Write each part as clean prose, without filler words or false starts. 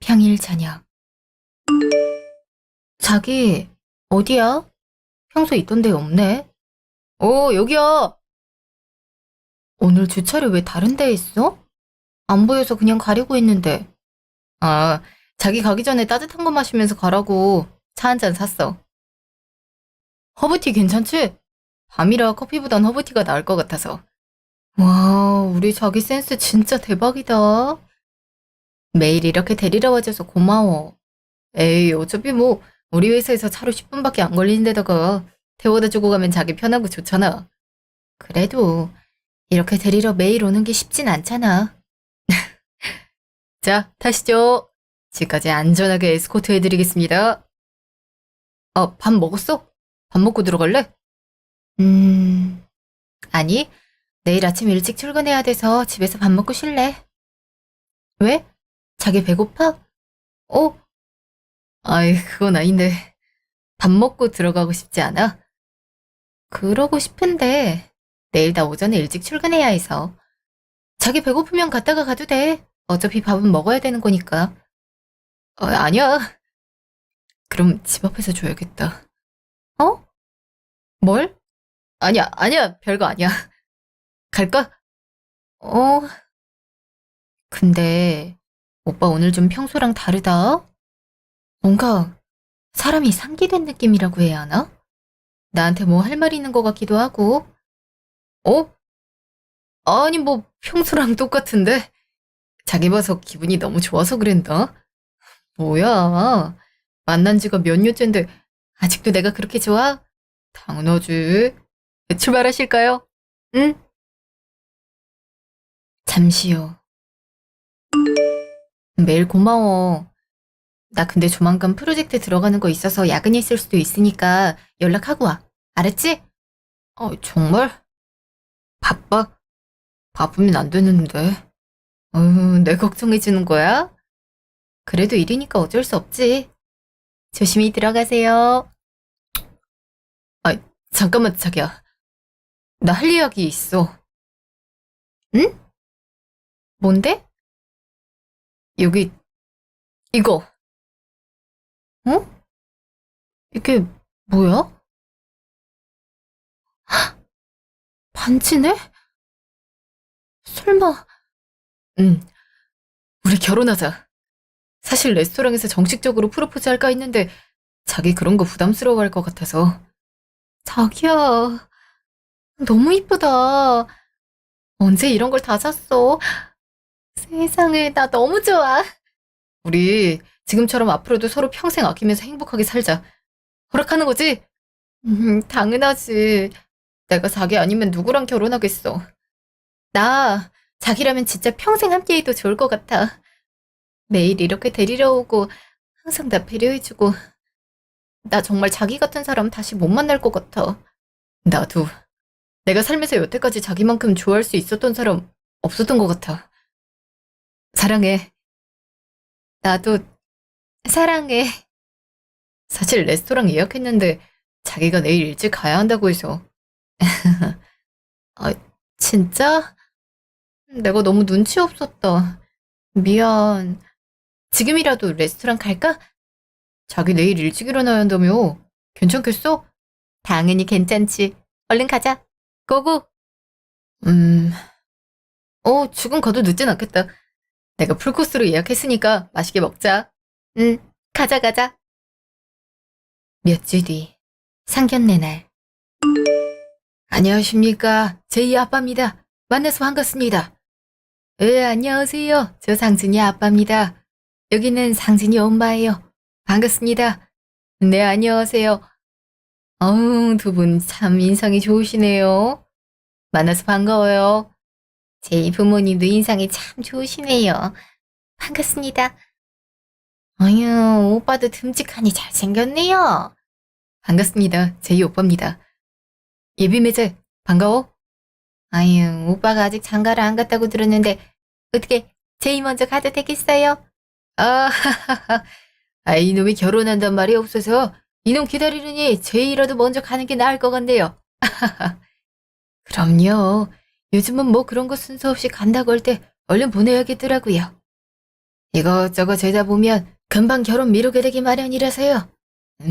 평일 저녁. 자기, 어디야? 평소 있던 데 없네. 여기야. 오늘 주차를 왜 다른 데에 있어? 안 보여서 그냥 가려고 했는데. 아, 자기 가기 전에 따뜻한 거 마시면서 가라고 차 한 잔 샀어. 허브티 괜찮지? 밤이라 커피보단 허브티가 나을 것 같아서. 와, 우리 자기 센스 진짜 대박이다. 매일 이렇게 데리러 와줘서 고마워. 에이, 어차피 뭐 우리 회사에서 차로 10분밖에 안 걸리는 데다가 태워다 주고 가면 자기 편하고 좋잖아. 그래도 이렇게 데리러 매일 오는 게 쉽진 않잖아. 자, 타시죠. 집까지 안전하게 에스코트 해드리겠습니다. 밥 먹었어? 밥 먹고 들어갈래? 음, 아니, 내일 아침 일찍 출근해야 돼서 집에서 밥 먹고 쉴래. 왜? 자기 배고파? 어? 아이, 그건 아닌데. 밥 먹고 들어가고 싶지 않아? 그러고 싶은데 내일 나 오전에 일찍 출근해야 해서. 자기 배고프면 갔다가 가도 돼. 어차피 밥은 먹어야 되는 거니까. 아니야. 그럼 집 앞에서 줘야겠다. 어? 뭘? 아니야, 아니야. 별거 아니야. 갈까? 어, 근데 오빠 오늘 좀 평소랑 다르다. 뭔가 사람이 상기된 느낌이라고 해야 하나? 나한테 뭐 할 말 있는 것 같기도 하고. 어? 아니 뭐 평소랑 똑같은데? 자기 봐서 기분이 너무 좋아서 그랬나? 뭐야. 만난 지가 몇 년째인데 아직도 내가 그렇게 좋아? 당연하지. 출발하실까요? 응? 잠시요. 매일 고마워. 나 근데 조만간 프로젝트 들어가는 거 있어서 야근이 있을 수도 있으니까 연락하고 와. 알았지? 정말? 바빠? 바쁘면 안 되는데. 내 걱정해주는 거야? 그래도 일이니까 어쩔 수 없지. 조심히 들어가세요. 아, 잠깐만, 자기야. 나 할 이야기 있어. 응? 뭔데? 여기, 이거. 어? 이게 뭐야? 반지네? 설마. 응, 우리 결혼하자. 사실 레스토랑에서 정식적으로 프로포즈 할까 했는데 자기 그런 거 부담스러워할 것 같아서. 자기야, 너무 이쁘다. 언제 이런 걸 다 샀어? 세상에, 나 너무 좋아. 우리 지금처럼 앞으로도 서로 평생 아끼면서 행복하게 살자. 허락하는 거지? 당연하지. 내가 자기 아니면 누구랑 결혼하겠어. 나 자기라면 진짜 평생 함께해도 좋을 것 같아. 매일 이렇게 데리러 오고 항상 나 배려해주고. 나 정말 자기 같은 사람 다시 못 만날 것 같아. 나도 내가 살면서 여태까지 자기만큼 좋아할 수 있었던 사람 없었던 것 같아. 사랑해. 나도 사랑해. 사실 레스토랑 예약했는데 자기가 내일 일찍 가야 한다고 해서. 아, 진짜? 내가 너무 눈치 없었다. 미안. 지금이라도 레스토랑 갈까? 자기 내일 일찍 일어나야 한다며. 괜찮겠어? 당연히 괜찮지. 얼른 가자. 고고. 음, 지금 가도 늦진 않겠다. 내가 풀코스로 예약했으니까 맛있게 먹자. 응, 가자, 가자. 몇 주 뒤, 상견례 날. 안녕하십니까. 제이 아빠입니다. 만나서 반갑습니다. 안녕하세요. 저 상진이 아빠입니다. 여기는 상진이 엄마예요. 반갑습니다. 네, 안녕하세요. 두 분 참 인상이 좋으시네요. 만나서 반가워요. 제이 부모님도 인상이 참 좋으시네요. 반갑습니다. 아유, 오빠도 듬직하니 잘생겼네요. 반갑습니다. 제이 오빠입니다. 예비 매제, 반가워? 아유, 오빠가 아직 장가를 안 갔다고 들었는데, 어떻게, 제이 먼저 가도 되겠어요? 아, 이놈이 결혼한단 말이 없어서, 이놈 기다리느니 제이라도 먼저 가는 게 나을 것 같네요. 그럼요. 요즘은 뭐 그런 거 순서 없이 간다고 할 때 얼른 보내야겠더라고요. 이것저것 재다 보면 금방 결혼 미루게 되기 마련이라서요.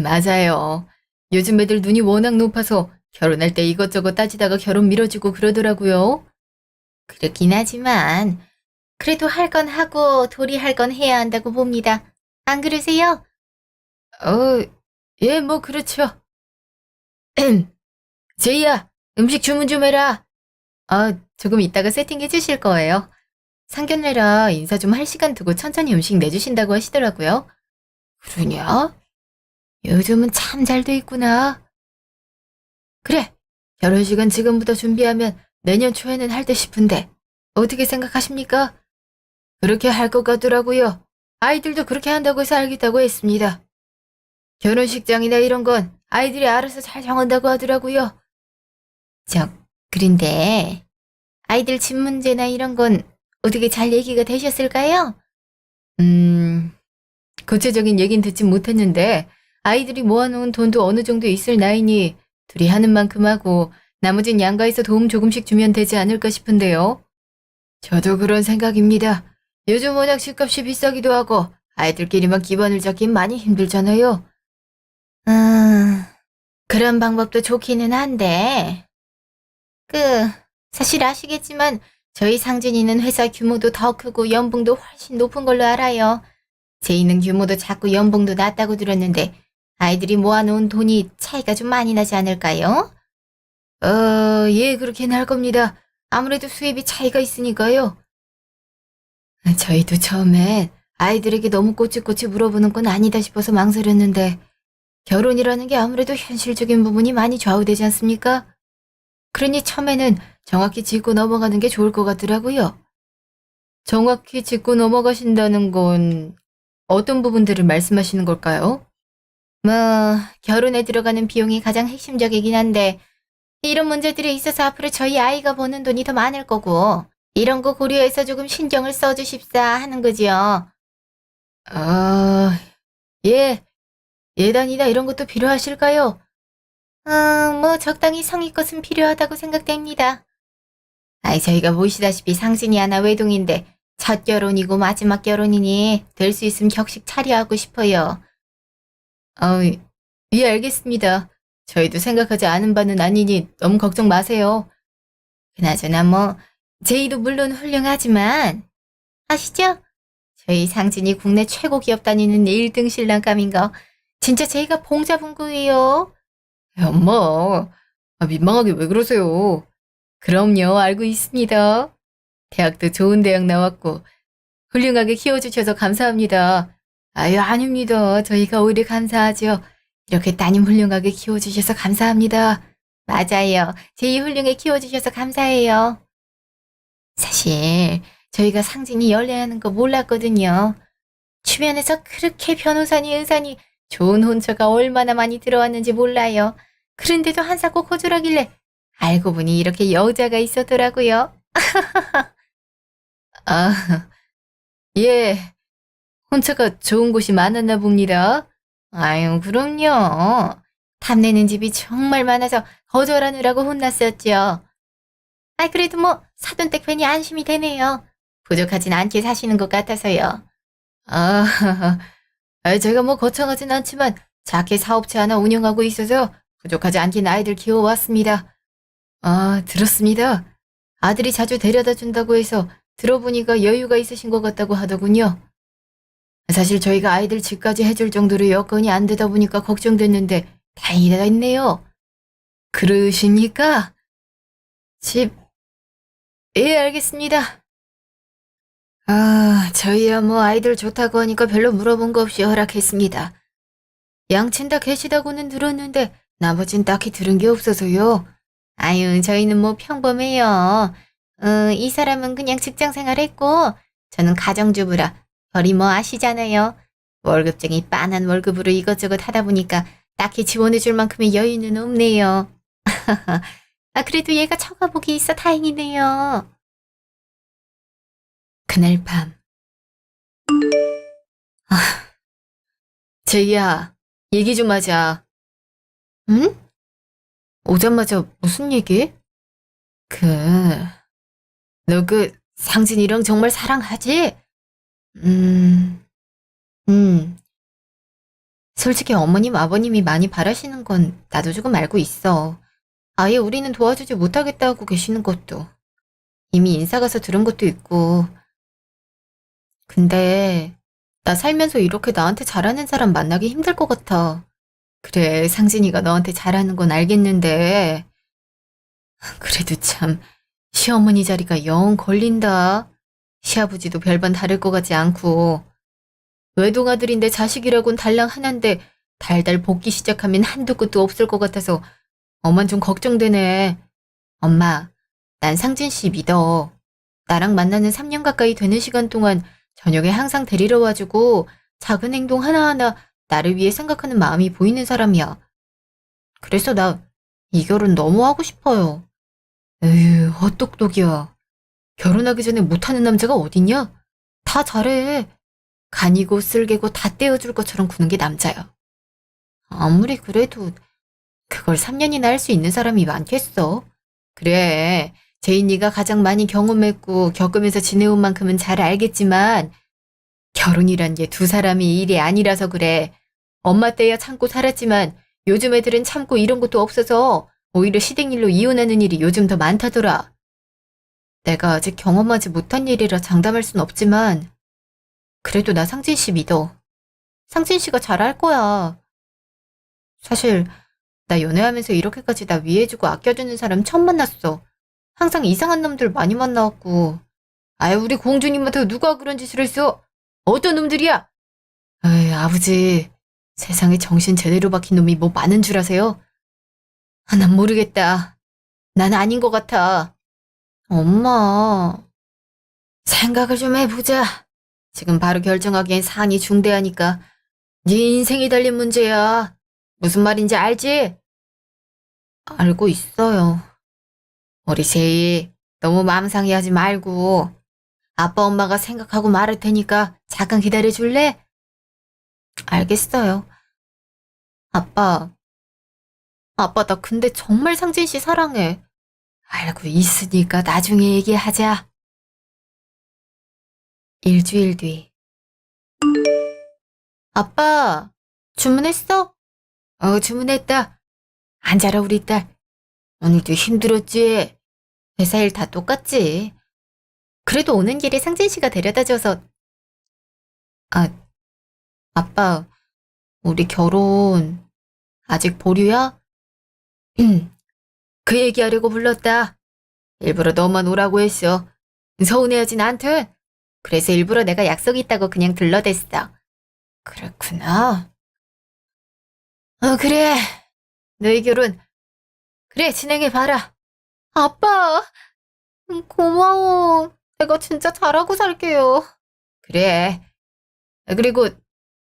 맞아요. 요즘 애들 눈이 워낙 높아서 결혼할 때 이것저것 따지다가 결혼 미뤄지고 그러더라고요. 그렇긴 하지만 그래도 할 건 하고 도리 할 건 해야 한다고 봅니다. 안 그러세요? 예, 뭐 그렇죠. 제이야, 음식 주문 좀 해라. 조금 이따가 세팅해 주실 거예요. 상견례라 인사 좀 할 시간 두고 천천히 음식 내주신다고 하시더라고요. 그러냐? 요즘은 참 잘 돼 있구나. 그래, 결혼식은 지금부터 준비하면 내년 초에는 할 듯 싶은데 어떻게 생각하십니까? 그렇게 할 것 같더라고요. 아이들도 그렇게 한다고 해서 알겠다고 했습니다. 결혼식장이나 이런 건 아이들이 알아서 잘 정한다고 하더라고요. 저, 그런데 아이들 집 문제나 이런 건 어떻게 잘 얘기가 되셨을까요? 음, 구체적인 얘긴 듣진 못했는데 아이들이 모아놓은 돈도 어느 정도 있을 나이니 둘이 하는 만큼 하고 나머진 양가에서 도움 조금씩 주면 되지 않을까 싶은데요. 저도 그런 생각입니다. 요즘 워낙 집값이 비싸기도 하고 아이들끼리만 기반을 잡긴 많이 힘들잖아요. 그런 방법도 좋기는 한데 그 사실 아시겠지만 저희 상진이는 회사 규모도 더 크고 연봉도 훨씬 높은 걸로 알아요. 제이는 규모도 작고 연봉도 낮다고 들었는데 아이들이 모아놓은 돈이 차이가 좀 많이 나지 않을까요? 예, 그렇긴 할 겁니다. 아무래도 수입이 차이가 있으니까요. 저희도 처음엔 아이들에게 너무 꼬치꼬치 물어보는 건 아니다 싶어서 망설였는데 결혼이라는 게 아무래도 현실적인 부분이 많이 좌우되지 않습니까? 그러니 처음에는 정확히 짚고 넘어가는 게 좋을 것 같더라고요. 정확히 짚고 넘어가신다는 건 어떤 부분들을 말씀하시는 걸까요? 뭐, 결혼에 들어가는 비용이 가장 핵심적이긴 한데 이런 문제들이 있어서 앞으로 저희 아이가 버는 돈이 더 많을 거고 이런 거 고려해서 조금 신경을 써주십사 하는 거지요. 아, 예, 예단이나 이런 것도 필요하실까요? 뭐 적당히 성의껏은 필요하다고 생각됩니다. 저희가 보시다시피 상진이 하나 외동인데 첫 결혼이고 마지막 결혼이니 될 수 있으면 격식 차려하고 싶어요. 어, 예, 알겠습니다. 저희도 생각하지 않은 바는 아니니 너무 걱정 마세요. 그나저나 뭐 제이도 물론 훌륭하지만 아시죠? 저희 상진이 국내 최고 기업 다니는 1등 신랑감인 거 진짜 제이가 봉 잡은 거예요. 엄마, 민망하게 왜 그러세요? 그럼요, 알고 있습니다. 대학도 좋은 대학 나왔고 훌륭하게 키워주셔서 감사합니다. 아유, 아닙니다. 저희가 오히려 감사하죠. 이렇게 따님 훌륭하게 키워주셔서 감사합니다. 맞아요. 제이 훌륭히 키워주셔서 감사해요. 사실 저희가 상진이 연애하는 거 몰랐거든요. 주변에서 그렇게 변호사니 의사니 좋은 혼처가 얼마나 많이 들어왔는지 몰라요. 그런데도 한사코 거절하길래 알고 보니 이렇게 여자가 있었더라고요. 아, 예. 혼처가 좋은 곳이 많았나 봅니다. 아유, 그럼요. 탐내는 집이 정말 많아서 거절하느라고 혼났었죠. 그래도 뭐 사돈댁 괜히 안심이 되네요. 부족하진 않게 사시는 것 같아서요. 아, 제가 뭐 거창하진 않지만 작게 사업체 하나 운영하고 있어서 부족하지 않게 아이들 키워왔습니다. 들었습니다. 아들이 자주 데려다 준다고 해서 들어보니까 여유가 있으신 것 같다고 하더군요. 사실 저희가 아이들 집까지 해줄 정도로 여건이 안 되다 보니까 걱정됐는데 다행이다 했네요. 그러십니까? 집, 예, 알겠습니다. 저희야 뭐 아이들 좋다고 하니까 별로 물어본 거 없이 허락했습니다. 양친 다 계시다고는 들었는데 나머진 딱히 들은 게 없어서요. 아유, 저희는 뭐 평범해요. 이 사람은 그냥 직장 생활했고 저는 가정주부라 벌이 뭐 아시잖아요. 월급쟁이 빤한 월급으로 이것저것 하다 보니까 딱히 지원해줄 만큼의 여유는 없네요. 그래도 얘가 처가복이 있어 다행이네요. 그날 밤. 제이야, 얘기 좀 하자. 응? 오자마자 무슨 얘기? 그, 너 그 상진이랑 정말 사랑하지? 음, 음. 솔직히 어머님, 아버님이 많이 바라시는 건 나도 조금 알고 있어. 아예 우리는 도와주지 못하겠다 하고 계시는 것도. 이미 인사 가서 들은 것도 있고. 근데 나 살면서 이렇게 나한테 잘하는 사람 만나기 힘들 것 같아. 그래, 상진이가 너한테 잘하는 건 알겠는데. 그래도 참, 시어머니 자리가 영 걸린다. 시아버지도 별반 다를 것 같지 않고. 외동아들인데 자식이라곤 달랑 하나인데 달달 볶기 시작하면 한두 끝도 없을 것 같아서 엄만 좀 걱정되네. 엄마, 난 상진 씨 믿어. 나랑 만나는 3년 가까이 되는 시간 동안 저녁에 항상 데리러 와주고 작은 행동 하나하나 나를 위해 생각하는 마음이 보이는 사람이야. 그래서 나 이 결혼 너무 하고 싶어요. 에휴, 헛똑똑이야. 결혼하기 전에 못하는 남자가 어딨냐? 다 잘해. 간이고 쓸개고 다 떼어줄 것처럼 구는 게 남자야. 아무리 그래도 그걸 3년이나 할 수 있는 사람이 많겠어? 그래, 제인이가 가장 많이 경험했고 겪으면서 지내온 만큼은 잘 알겠지만 결혼이란 게 두 사람이 일이 아니라서 그래. 엄마 때야 참고 살았지만 요즘 애들은 참고 이런 것도 없어서 오히려 시댁일로 이혼하는 일이 요즘 더 많다더라. 내가 아직 경험하지 못한 일이라 장담할 순 없지만 그래도 나 상진 씨 믿어. 상진 씨가 잘할 거야. 사실 나 연애하면서 이렇게까지 나 위해주고 아껴주는 사람 처음 만났어. 항상 이상한 놈들 많이 만나왔고. 아유, 우리 공주님한테 누가 그런 짓을 했어? 어떤 놈들이야? 에이, 아버지. 세상에 정신 제대로 박힌 놈이 뭐 많은 줄 아세요? 아, 난 모르겠다. 난 아닌 것 같아. 엄마. 생각을 좀 해보자. 지금 바로 결정하기엔 사안이 중대하니까. 네 인생이 달린 문제야. 무슨 말인지 알지? 알고 있어요. 우리 제이, 너무 마음 상해하지 말고 아빠 엄마가 생각하고 말할 테니까 잠깐 기다려 줄래? 알겠어요. 아빠, 아빠 나 근데 정말 상진 씨 사랑해. 알고 있으니까 나중에 얘기하자. 일주일 뒤. 아빠, 주문했어? 주문했다. 앉아라 우리 딸. 오늘도 힘들었지? 회사 일 다 똑같지? 그래도 오는 길에 상진 씨가 데려다줘서 아, 아빠, 우리 결혼 아직 보류야? 응, 그 얘기하려고 불렀다. 일부러 너만 오라고 했어. 서운해하진 않든. 그래서 일부러 내가 약속 있다고 그냥 들러댔어. 그렇구나. 그래. 너희 결혼, 그래, 진행해봐라. 아빠, 고마워. 내가 진짜 잘하고 살게요. 그래. 그리고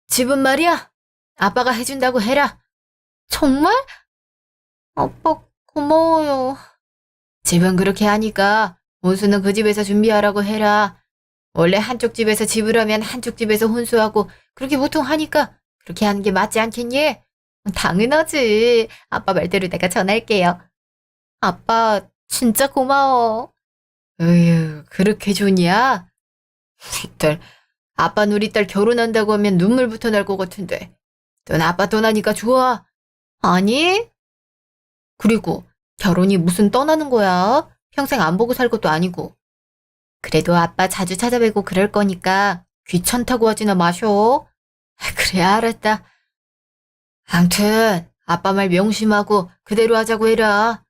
집은 말이야. 아빠가 해준다고 해라. 정말? 아빠, 고마워요. 집은 그렇게 하니까 혼수는 그 집에서 준비하라고 해라. 원래 한쪽 집에서 집을 하면 한쪽 집에서 혼수하고 그렇게 보통 하니까 그렇게 하는 게 맞지 않겠니? 당연하지. 아빠 말대로 내가 전할게요. 아빠 진짜 고마워. 으유, 그렇게 좋냐? 우리 딸, 아빠는 우리 딸 결혼한다고 하면 눈물부터 날 것 같은데. 넌 아빠 떠나니까 좋아? 아니? 그리고 결혼이 무슨 떠나는 거야? 평생 안 보고 살 것도 아니고. 그래도 아빠 자주 찾아뵈고 그럴 거니까 귀찮다고 하지나 마셔. 그래, 알았다. 암튼 아빠 말 명심하고 그대로 하자고 해라.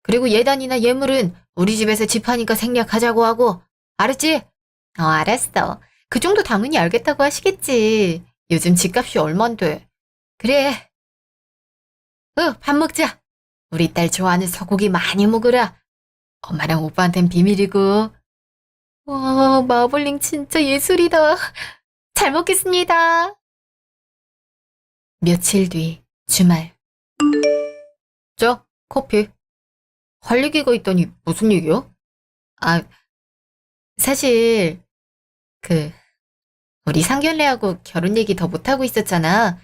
그리고 예단이나 예물은 우리 집에서 집하니까 생략하자고 하고. 알았지? 알았어. 그 정도 당연히 알겠다고 하시겠지. 요즘 집값이 얼만데. 그래. 밥 먹자. 우리 딸 좋아하는 소고기 많이 먹으라. 엄마랑 오빠한텐 비밀이고. 와, 마블링 진짜 예술이다. 잘 먹겠습니다. 며칠 뒤, 주말. 자, 커피. 할 얘기가 있다니 무슨 얘기야? 아, 사실 그 우리 상견례하고 결혼 얘기 더 못하고 있었잖아.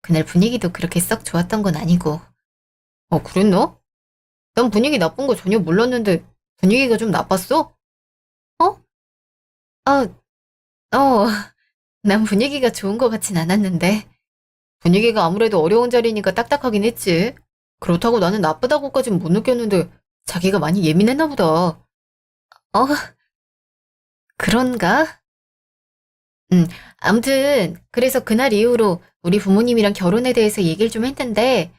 그날 분위기도 그렇게 썩 좋았던 건 아니고. 그랬나? 난 분위기 나쁜 거 전혀 몰랐는데 분위기가 좀 나빴어? 어? 아, 어, 난 분위기가 좋은 것 같진 않았는데. 분위기가 아무래도 어려운 자리니까 딱딱하긴 했지. 그렇다고 나는 나쁘다고까진 못 느꼈는데 자기가 많이 예민했나 보다. 어, 그런가? 음, 아무튼 그래서 그날 이후로 우리 부모님이랑 결혼에 대해서 얘기를 좀 했는데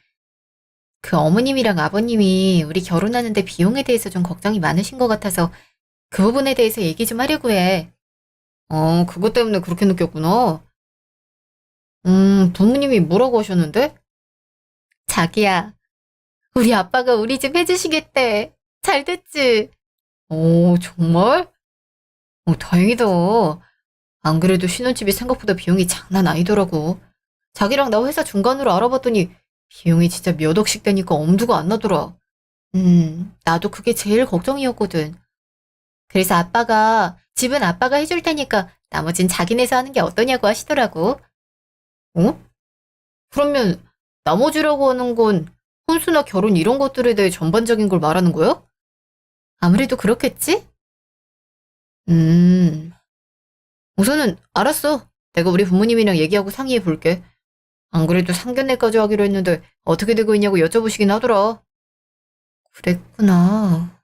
그 어머님이랑 아버님이 우리 결혼하는데 비용에 대해서 좀 걱정이 많으신 것 같아서 그 부분에 대해서 얘기 좀 하려고 해. 그것 때문에 그렇게 느꼈구나. 부모님이 뭐라고 하셨는데? 자기야, 우리 아빠가 우리 집 해주시겠대. 잘 됐지? 정말? 다행이다. 안 그래도 신혼집이 생각보다 비용이 장난 아니더라고. 자기랑 나 회사 중간으로 알아봤더니 비용이 진짜 몇 억씩 되니까 엄두가 안 나더라. 나도 그게 제일 걱정이었거든. 그래서 아빠가 집은 아빠가 해줄 테니까 나머진 자기네서 하는 게 어떠냐고 하시더라고. 어? 그러면 나머지라고 하는 건 혼수나 결혼 이런 것들에 대해 전반적인 걸 말하는 거야? 아무래도 그렇겠지? 음, 우선은 알았어. 내가 우리 부모님이랑 얘기하고 상의해 볼게. 안 그래도 상견례까지 하기로 했는데 어떻게 되고 있냐고 여쭤보시긴 하더라. 그랬구나.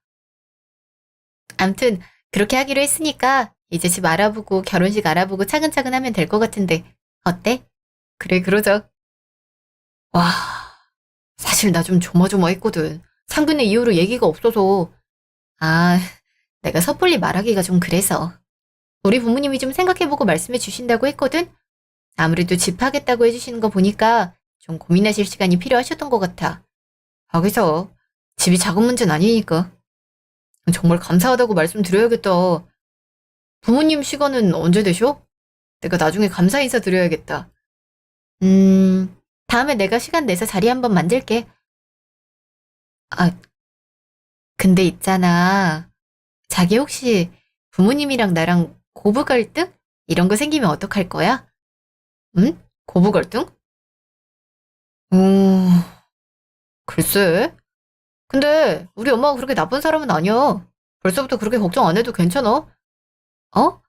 암튼 그렇게 하기로 했으니까 이제 집 알아보고 결혼식 알아보고 차근차근 하면 될 것 같은데 어때? 그래 그러자. 와, 사실 나 좀 조마조마했거든. 상견례 이후로 얘기가 없어서. 아, 내가 섣불리 말하기가 좀 그래서. 우리 부모님이 좀 생각해보고 말씀해 주신다고 했거든? 아무래도 집 하겠다고 해주시는 거 보니까 좀 고민하실 시간이 필요하셨던 것 같아. 거기서 집이 작은 문제는 아니니까. 정말 감사하다고 말씀드려야겠다. 부모님 시간은 언제 되셔? 내가 나중에 감사 인사 드려야겠다. 다음에 내가 시간 내서 자리 한번 만들게. 아, 근데 있잖아. 자기 혹시 부모님이랑 나랑 고부 갈등? 이런 거 생기면 어떡할 거야? 응? 고부 갈등? 음, 글쎄. 근데 우리 엄마가 그렇게 나쁜 사람은 아니야. 벌써부터 그렇게 걱정 안 해도 괜찮아. 어?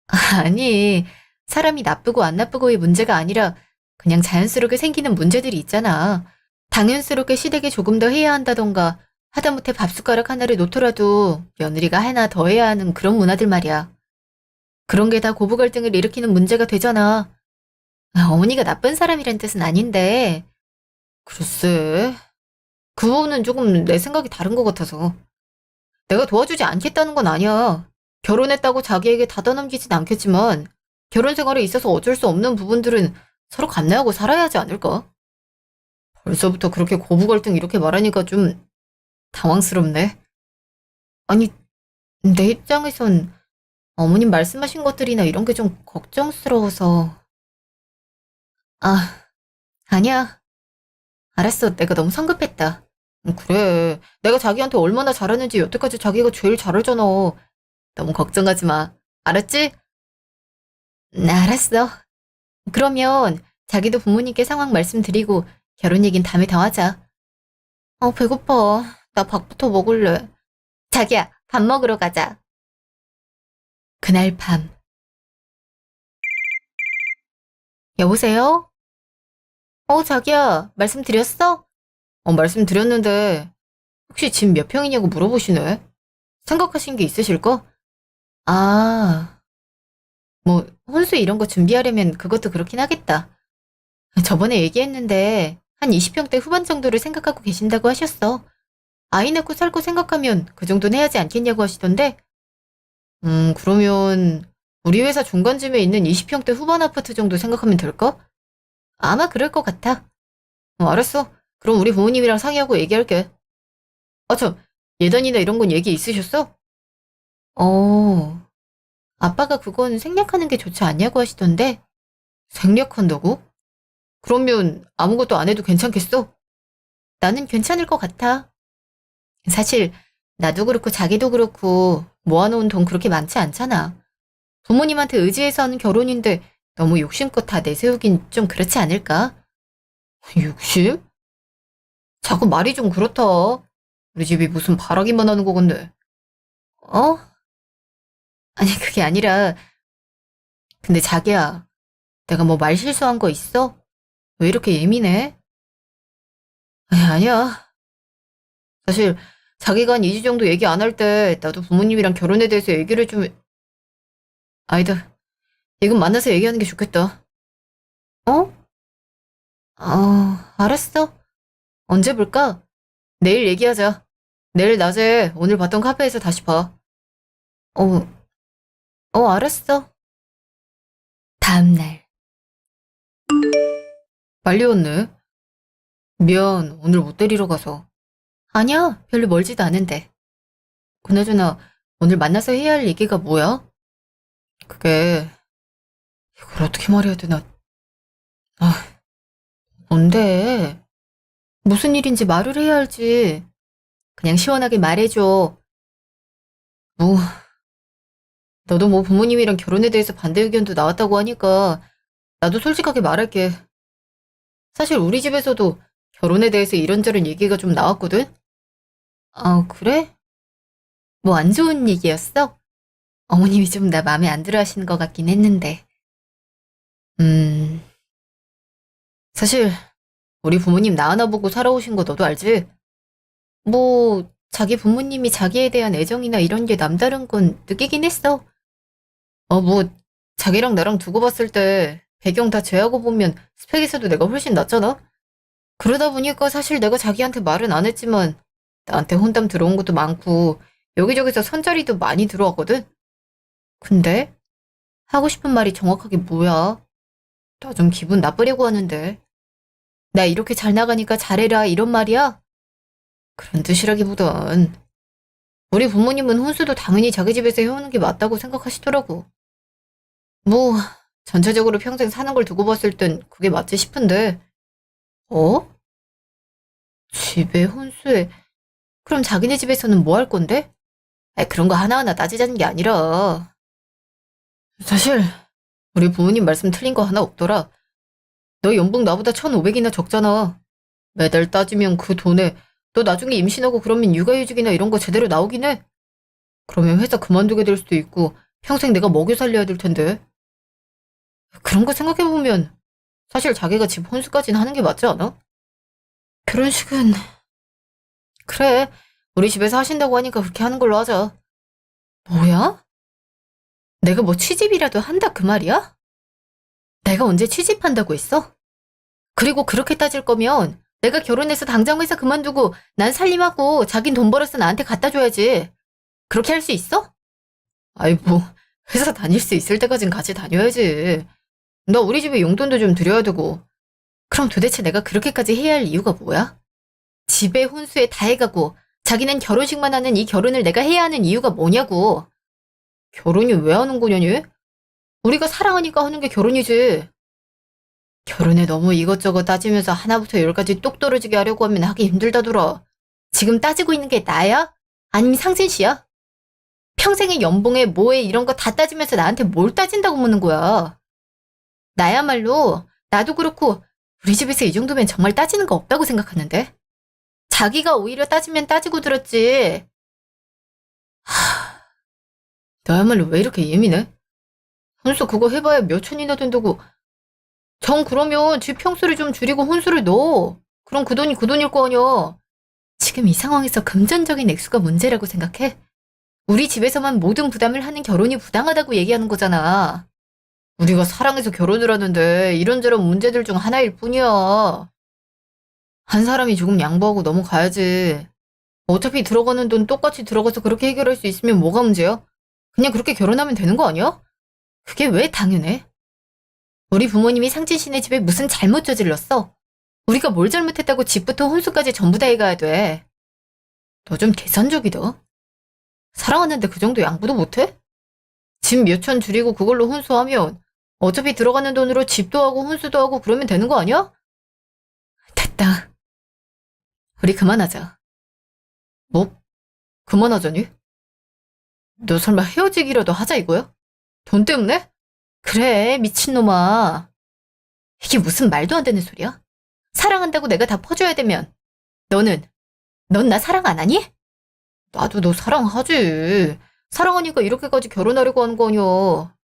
아니, 사람이 나쁘고 안 나쁘고의 문제가 아니라 그냥 자연스럽게 생기는 문제들이 있잖아. 당연스럽게 시댁에 조금 더 해야 한다던가 하다못해 밥숟가락 하나를 놓더라도 며느리가 하나 더 해야 하는 그런 문화들 말이야. 그런 게 다 고부 갈등을 일으키는 문제가 되잖아. 어머니가 나쁜 사람이란 뜻은 아닌데. 글쎄, 그 부분은 조금 내 생각이 다른 것 같아서. 내가 도와주지 않겠다는 건 아니야. 결혼했다고 자기에게 닫아넘기진 않겠지만 결혼 생활에 있어서 어쩔 수 없는 부분들은 서로 감내하고 살아야 하지 않을까? 벌써부터 그렇게 고부 갈등 이렇게 말하니까 좀 당황스럽네. 아니, 내 입장에선 어머님 말씀하신 것들이나 이런 게 좀 걱정스러워서. 아, 아니야. 알았어. 내가 너무 성급했다. 그래. 내가 자기한테 얼마나 잘하는지 여태까지 자기가 제일 잘 알잖아. 너무 걱정하지 마. 알았지? 알았어. 그러면 자기도 부모님께 상황 말씀드리고 결혼 얘긴 다음에 더 하자. 배고파. 나 밥부터 먹을래. 자기야, 밥 먹으러 가자. 그날 밤. 여보세요? 자기야, 말씀드렸어? 말씀드렸는데 혹시 집 몇 평이냐고 물어보시네. 생각하신 게 있으실까? 아, 뭐 혼수 이런 거 준비하려면 그것도 그렇긴 하겠다. 저번에 얘기했는데 한 20평대 후반 정도를 생각하고 계신다고 하셨어. 아이 낳고 살고 생각하면 그 정도는 해야지 않겠냐고 하시던데 그러면 우리 회사 중간쯤에 있는 20평대 후반 아파트 정도 생각하면 될까? 아마 그럴 것 같아. 알았어. 그럼 우리 부모님이랑 상의하고 얘기할게. 참, 예단이나 이런 건 얘기 있으셨어? 어, 아빠가 그건 생략하는 게 좋지 않냐고 하시던데 생략한다고? 그러면 아무것도 안 해도 괜찮겠어? 나는 괜찮을 것 같아. 사실 나도 그렇고 자기도 그렇고 모아놓은 돈 그렇게 많지 않잖아. 부모님한테 의지해서 하는 결혼인데 너무 욕심껏 다 내세우긴 좀 그렇지 않을까? 욕심? 자꾸 말이 좀 그렇다. 우리 집이 무슨 바라기만 하는 거건데. 어? 아니 그게 아니라 근데 자기야, 내가 뭐 말 실수한 거 있어? 왜 이렇게 예민해? 아니, 아니야. 사실 자기가 한 2주 정도 얘기 안 할 때 나도 부모님이랑 결혼에 대해서 얘기를 좀 아니다. 이건 만나서 얘기하는 게 좋겠다. 어? 알았어. 언제 볼까? 내일 얘기하자. 내일 낮에 오늘 봤던 카페에서 다시 봐. 어, 알았어. 다음날. 빨리 왔네. 미안, 오늘 못 데리러 가서. 아니야, 별로 멀지도 않은데. 그나저나 오늘 만나서 해야 할 얘기가 뭐야? 그게 이걸 어떻게 말해야 되나? 아, 뭔데? 무슨 일인지 말을 해야 할지. 그냥 시원하게 말해줘. 뭐, 너도 뭐 부모님이랑 결혼에 대해서 반대 의견도 나왔다고 하니까 나도 솔직하게 말할게. 사실 우리 집에서도 결혼에 대해서 이런저런 얘기가 좀 나왔거든? 아, 그래? 뭐 안 좋은 얘기였어? 어머님이 좀 나 마음에 안 들어 하시는 것 같긴 했는데. 음, 사실 우리 부모님 나 하나 보고 살아오신 거 너도 알지? 뭐, 자기 부모님이 자기에 대한 애정이나 이런 게 남다른 건 느끼긴 했어. 뭐, 자기랑 나랑 두고 봤을 때 배경 다 제하고 보면 스펙에서도 내가 훨씬 낫잖아? 그러다 보니까 사실 내가 자기한테 말은 안 했지만 나한테 혼담 들어온 것도 많고 여기저기서 선자리도 많이 들어왔거든? 근데 하고 싶은 말이 정확하게 뭐야? 나 좀 기분 나쁘려고 하는데. 나 이렇게 잘 나가니까 잘해라 이런 말이야? 그런 뜻이라기보단 우리 부모님은 혼수도 당연히 자기 집에서 해오는 게 맞다고 생각하시더라고. 뭐 전체적으로 평생 사는 걸 두고 봤을 땐 그게 맞지 싶은데 어? 집에 혼수에 그럼 자기네 집에서는 뭐 할 건데? 그런 거 하나하나 따지자는 게 아니라 사실 우리 부모님 말씀 틀린 거 하나 없더라. 너 연봉 나보다 1,500이나 적잖아. 매달 따지면 그 돈에 너 나중에 임신하고 그러면 육아휴직이나 이런 거 제대로 나오긴 해. 그러면 회사 그만두게 될 수도 있고 평생 내가 먹여 살려야 될 텐데. 그런 거 생각해보면 사실 자기가 집 혼수까지는 하는 게 맞지 않아? 결혼식은 그래. 우리 집에서 하신다고 하니까 그렇게 하는 걸로 하자. 뭐야? 내가 뭐 취집이라도 한다 그 말이야? 내가 언제 취집한다고 했어? 그리고 그렇게 따질 거면 내가 결혼해서 당장 회사 그만두고 난 살림하고 자긴 돈 벌어서 나한테 갖다 줘야지. 그렇게 할 수 있어? 아이 뭐 회사 다닐 수 있을 때까진 같이 다녀야지. 나 우리 집에 용돈도 좀 드려야 되고. 그럼 도대체 내가 그렇게까지 해야 할 이유가 뭐야? 집에 혼수에 다 해가고 자기는 결혼식만 하는 이 결혼을 내가 해야 하는 이유가 뭐냐고. 결혼이 왜 하는 거냐니? 우리가 사랑하니까 하는 게 결혼이지. 결혼에 너무 이것저것 따지면서 하나부터 열까지 똑 떨어지게 하려고 하면 하기 힘들다더라. 지금 따지고 있는 게 나야? 아니면 상진 씨야? 평생의 연봉에 뭐에 이런 거 다 따지면서 나한테 뭘 따진다고 묻는 거야. 나야말로 나도 그렇고 우리 집에서 이 정도면 정말 따지는 거 없다고 생각하는데. 자기가 오히려 따지면 따지고 들었지. 너야말로 왜 이렇게 예민해? 혼수 그거 해봐야 몇 천이나 된다고. 정 그러면 집 평수를 좀 줄이고 혼수를 넣어. 그럼 그 돈이 그 돈일 거 아니야. 지금 이 상황에서 금전적인 액수가 문제라고 생각해? 우리 집에서만 모든 부담을 하는 결혼이 부당하다고 얘기하는 거잖아. 우리가 사랑해서 결혼을 하는데 이런저런 문제들 중 하나일 뿐이야. 한 사람이 조금 양보하고 넘어가야지. 어차피 들어가는 돈 똑같이 들어가서 그렇게 해결할 수 있으면 뭐가 문제야? 그냥 그렇게 결혼하면 되는 거 아니야? 그게 왜 당연해? 우리 부모님이 상진 씨네 집에 무슨 잘못 저질렀어? 우리가 뭘 잘못했다고 집부터 혼수까지 전부 다 해가야 돼. 너 좀 계산적이다. 사랑하는데 그 정도 양보도 못해? 집 몇 천 줄이고 그걸로 혼수하면 어차피 들어가는 돈으로 집도 하고 혼수도 하고 그러면 되는 거 아니야? 됐다. 우리 그만하자. 뭐? 그만하자니? 너 설마 헤어지기라도 하자 이거야? 돈 때문에? 그래, 미친놈아. 이게 무슨 말도 안 되는 소리야? 사랑한다고 내가 다 퍼줘야 되면 넌 나 사랑 안 하니? 나도 너 사랑하지. 사랑하니까 이렇게까지 결혼하려고 하는 거 아니야.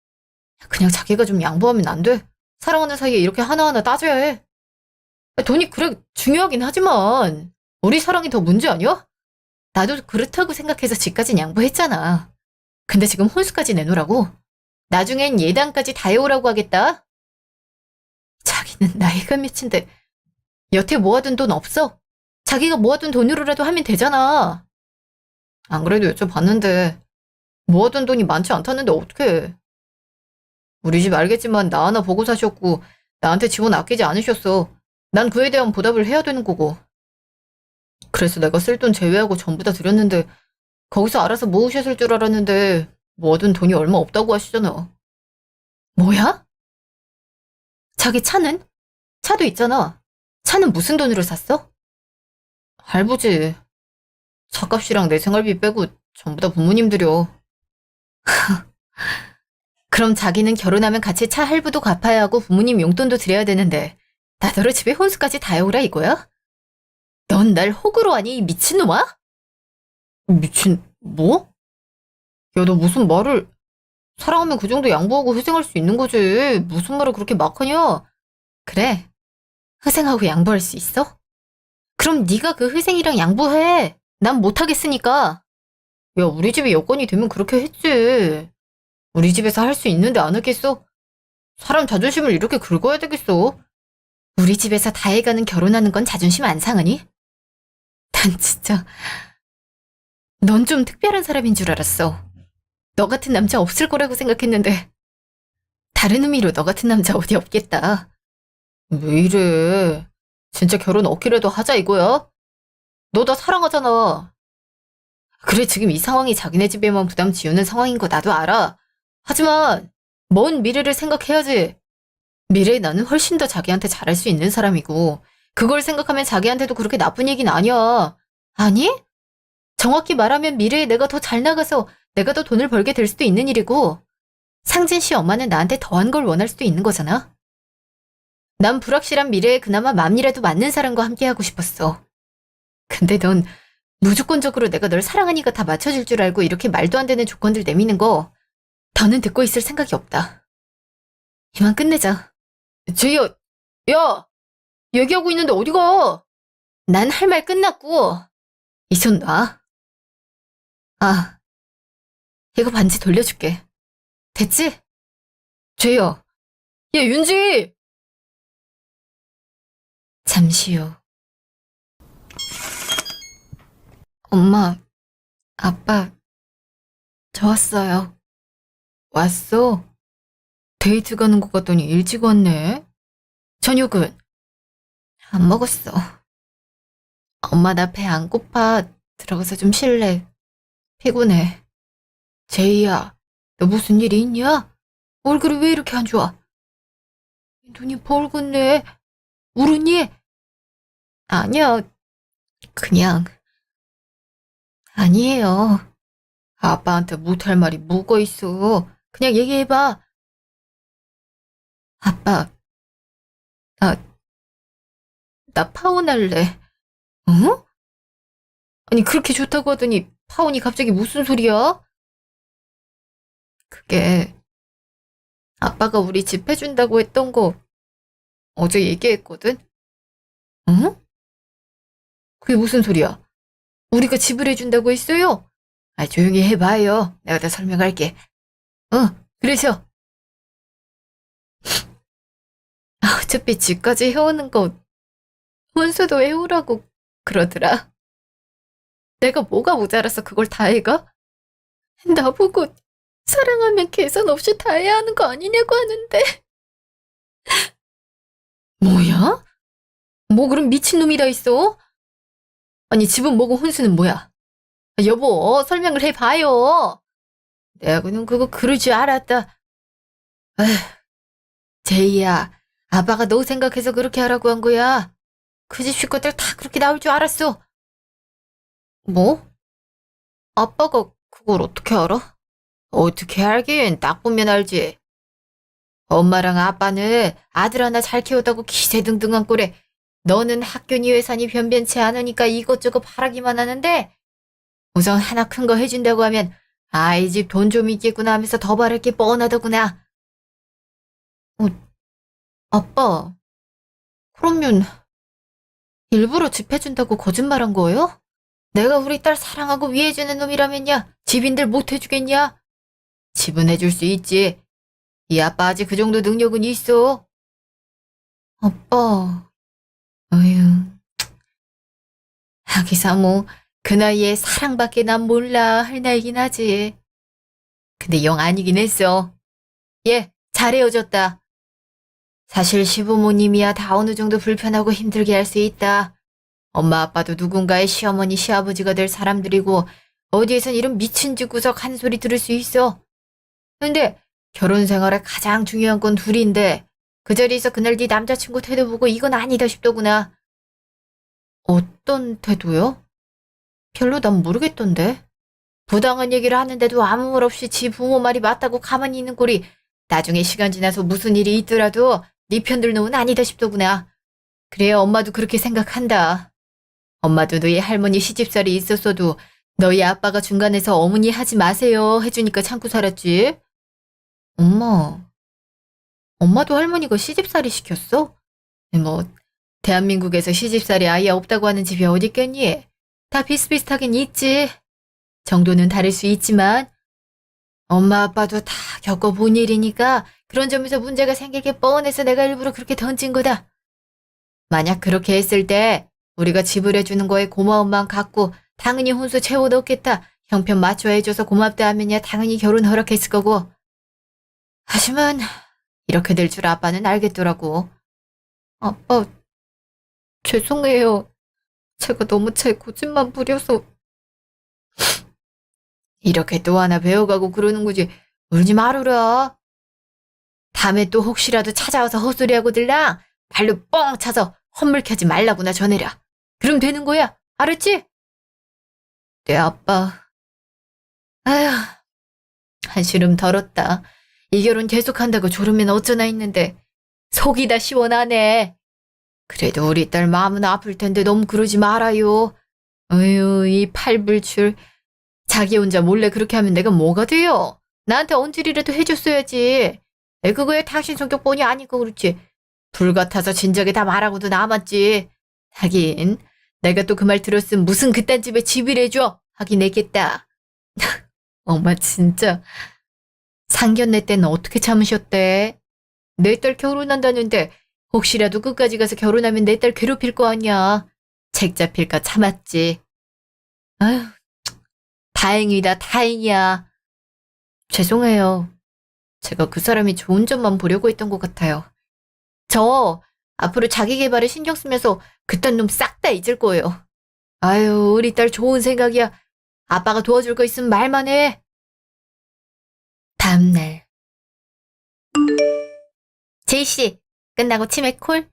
그냥 자기가 좀 양보하면 안 돼? 사랑하는 사이에 이렇게 하나하나 따져야 해. 돈이 그래 중요하긴 하지만 우리 사랑이 더 문제 아니야? 나도 그렇다고 생각해서 집까진 양보했잖아. 근데 지금 혼수까지 내놓으라고? 나중엔 예단까지 다 해오라고 하겠다? 자기는 나이가 몇인데 여태 모아둔 돈 없어? 자기가 모아둔 돈으로라도 하면 되잖아. 안 그래도 여쭤봤는데 모아둔 돈이 많지 않다는데 어떡해. 우리 집 알겠지만 나 하나 보고 사셨고 나한테 지원 아끼지 않으셨어. 난 그에 대한 보답을 해야 되는 거고. 그래서 내가 쓸 돈 제외하고 전부 다 드렸는데 거기서 알아서 모으셨을 줄 알았는데 모아둔 돈이 얼마 없다고 하시잖아. 뭐야? 자기 차는? 차도 있잖아. 차는 무슨 돈으로 샀어? 할부지. 차값이랑 내 생활비 빼고 전부 다 부모님 들여. 그럼 자기는 결혼하면 같이 차 할부도 갚아야 하고 부모님 용돈도 드려야 되는데 나더러 집에 혼수까지 다 해오라 이거야? 넌 날 호구로 하니 이 미친놈아? 미친 뭐? 야 너 무슨 말을 사랑하면 그 정도 양보하고 희생할 수 있는 거지. 무슨 말을 그렇게 막 하냐? 그래. 희생하고 양보할 수 있어? 그럼 네가 그 희생이랑 양보해. 난 못하겠으니까. 야 우리 집에 여건이 되면 그렇게 했지. 우리 집에서 할 수 있는데 안 하겠어? 사람 자존심을 이렇게 긁어야 되겠어? 우리 집에서 다 해가는 결혼하는 건 자존심 안 상하니? 난 진짜 넌 좀 특별한 사람인 줄 알았어. 너 같은 남자 없을 거라고 생각했는데 다른 의미로 너 같은 남자 어디 없겠다. 왜 이래? 진짜 결혼 어기라도 하자 이거야? 너 나 사랑하잖아. 그래 지금 이 상황이 자기네 집에만 부담 지우는 상황인 거 나도 알아. 하지만 먼 미래를 생각해야지. 미래에 나는 훨씬 더 자기한테 잘할 수 있는 사람이고 그걸 생각하면 자기한테도 그렇게 나쁜 얘기는 아니야. 아니? 정확히 말하면 미래에 내가 더 잘 나가서 내가 더 돈을 벌게 될 수도 있는 일이고 상진 씨 엄마는 나한테 더한 걸 원할 수도 있는 거잖아. 난 불확실한 미래에 그나마 맘이라도 맞는 사람과 함께하고 싶었어. 근데 넌 무조건적으로 내가 널 사랑하니까 다 맞춰줄 줄 알고 이렇게 말도 안 되는 조건들 내미는 거 더는 듣고 있을 생각이 없다. 이만 끝내자. 제이야, 야! 얘기하고 있는데 어디 가? 난 할 말 끝났고 이 손 놔. 아, 이거 반지 돌려줄게. 됐지? 제이야, 야 윤지! 잠시 후. 엄마, 아빠, 저 왔어요. 왔어? 데이트 가는 것 같더니 일찍 왔네. 저녁은? 안 먹었어. 엄마 나 배 안 고파. 들어가서 좀 쉴래. 피곤해. 제이야, 너 무슨 일이 있냐? 얼굴이 왜 이렇게 안 좋아? 눈이 벌겋네. 울으니? 아니야, 그냥. 아니에요. 아빠한테 못할 말이 뭐가 있어. 그냥 얘기해봐. 아빠, 나, 나 파혼할래. 어? 아니, 그렇게 좋다고 하더니 파혼이 갑자기 무슨 소리야? 그게 아빠가 우리 집 해준다고 했던 거 어제 얘기했거든? 응? 그게 무슨 소리야? 우리가 집을 해준다고 했어요? 아, 조용히 해봐요. 내가 다 설명할게. 그래서. 어차피 집까지 해오는 거 혼수도 해오라고 그러더라. 내가 뭐가 모자라서 그걸 다 해가? 나보고 사랑하면 계산 없이 다 해야 하는 거 아니냐고 하는데. 뭐야? 뭐 그럼 미친놈이 다 있어? 아니 집은 뭐고 혼수는 뭐야? 여보 설명을 해봐요. 내가 그냥 그거 그럴 줄 알았다. 에휴, 제이야 아빠가 너 생각해서 그렇게 하라고 한 거야. 그 집 식구들 다 그렇게 나올 줄 알았어. 뭐? 아빠가 그걸 어떻게 알아? 어떻게 알긴 딱 보면 알지. 엄마랑 아빠는 아들 하나 잘 키웠다고 기세등등한 꼴에 너는 학교니 회사니 변변치 않으니까 이것저것 바라기만 하는데 우선 하나 큰 거 해준다고 하면 아, 이 집 돈 좀 있겠구나 하면서 더 바랄 게 뻔하더구나. 어, 아빠, 그러면 일부러 집 해준다고 거짓말한 거예요? 내가 우리 딸 사랑하고 위해주는 놈이라면야 집인들 못 해주겠냐? 집은 해줄 수 있지. 이 아빠 아직 그 정도 능력은 있어. 아빠, 어휴, 하기사 뭐, 그 나이에 사랑밖에 난 몰라 할 나이긴 하지. 근데 영 아니긴 했어. 얘, 잘 헤어졌다. 사실 시부모님이야 다 어느 정도 불편하고 힘들게 할 수 있다. 엄마 아빠도 누군가의 시어머니 시아버지가 될 사람들이고 어디에선 이런 미친 짓 구석 한 소리 들을 수 있어. 근데 결혼 생활에 가장 중요한 건 둘인데 그 자리에서 그날 네 남자친구 태도 보고 이건 아니다 싶더구나. 어떤 태도요? 별로 난 모르겠던데. 부당한 얘기를 하는데도 아무 말 없이 지 부모 말이 맞다고 가만히 있는 꼴이 나중에 시간 지나서 무슨 일이 있더라도 네 편들 놈은 아니다 싶더구나. 그래야 엄마도 그렇게 생각한다. 엄마도 너희 할머니 시집살이 있었어도 너희 아빠가 중간에서 어머니 하지 마세요 해주니까 참고 살았지. 엄마, 엄마도 할머니가 시집살이 시켰어? 뭐, 대한민국에서 시집살이 아예 없다고 하는 집이 어디 있겠니? 다 비슷비슷하긴 있지. 정도는 다를 수 있지만 엄마 아빠도 다 겪어본 일이니까 그런 점에서 문제가 생길 게 뻔해서 내가 일부러 그렇게 던진 거다. 만약 그렇게 했을 때 우리가 지불해주는 거에 고마운 마음 갖고 당연히 혼수 채워 넣겠다. 형편 맞춰 해줘서 고맙다 하면야 당연히 결혼 허락했을 거고. 하지만 이렇게 될 줄 아빠는 알겠더라고. 아빠, 죄송해요. 제가 너무 제 고집만 부려서. 이렇게 또 하나 배워가고 그러는 거지. 울지 말으라. 다음에 또 혹시라도 찾아와서 헛소리하고 들랑 발로 뻥 차서 헛물켜지 말라구나 전해라. 그럼 되는 거야. 알았지? 네, 아빠. 아휴, 한시름 덜었다. 이 결혼 계속한다고 졸으면 어쩌나 했는데 속이 다 시원하네. 그래도 우리 딸 마음은 아플 텐데 너무 그러지 말아요. 어휴, 이 팔불출. 자기 혼자 몰래 그렇게 하면 내가 뭐가 돼요? 나한테 언질이라도 해줬어야지. 그거에 당신 성격 뻔히 아니까 그렇지. 불같아서 진작에 다 말하고도 남았지. 하긴 내가 또 그 말 들었으면 무슨 그딴 집에 집이래줘 하긴 했겠다. 엄마 진짜 상견례 때는 어떻게 참으셨대? 내 딸 결혼한다는데 혹시라도 끝까지 가서 결혼하면 내 딸 괴롭힐 거 아니야. 책 잡힐까 참았지. 아휴, 다행이다 다행이야. 죄송해요. 제가 그 사람이 좋은 점만 보려고 했던 것 같아요. 저 앞으로 자기 개발에 신경 쓰면서 그딴 놈 싹 다 잊을 거예요. 아유, 우리 딸 좋은 생각이야. 아빠가 도와줄 거 있으면 말만 해. 다음날. 제이씨, 끝나고 치맥 콜?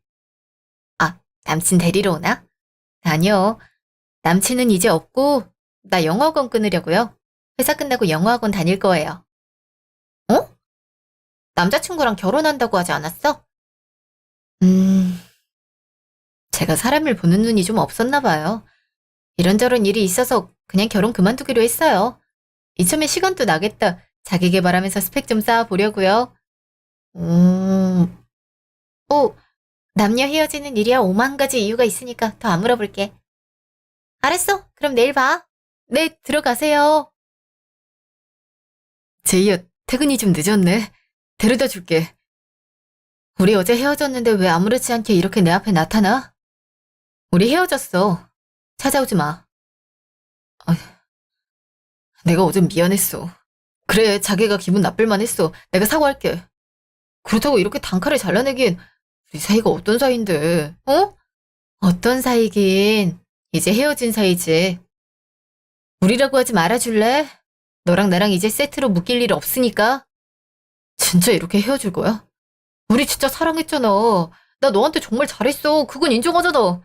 아, 남친 데리러 오나? 아니요. 남친은 이제 없고, 나 영어학원 끊으려고요. 회사 끝나고 영어학원 다닐 거예요. 어? 남자친구랑 결혼한다고 하지 않았어? 음, 제가 사람을 보는 눈이 좀 없었나 봐요. 이런저런 일이 있어서 그냥 결혼 그만두기로 했어요. 이참에 시간도 나겠다. 자기 개발하면서 스펙 좀 쌓아보려고요. 뭐, 남녀 헤어지는 일이야 5만 가지 이유가 있으니까 더 안 물어볼게. 알았어. 그럼 내일 봐. 네, 들어가세요. 제이야, 퇴근이 좀 늦었네. 데려다 줄게. 우리 어제 헤어졌는데 왜 아무렇지 않게 이렇게 내 앞에 나타나? 우리 헤어졌어. 찾아오지 마. 아, 내가 어제 미안했어. 그래, 자기가 기분 나쁠 만했어. 내가 사과할게. 그렇다고 이렇게 단칼에 잘라내기엔 우리 사이가 어떤 사이인데, 어? 어떤 사이긴. 이제 헤어진 사이지. 우리라고 하지 말아줄래? 너랑 나랑 이제 세트로 묶일 일 없으니까. 진짜 이렇게 헤어질 거야? 우리 진짜 사랑했잖아. 나 너한테 정말 잘했어. 그건 인정하잖아.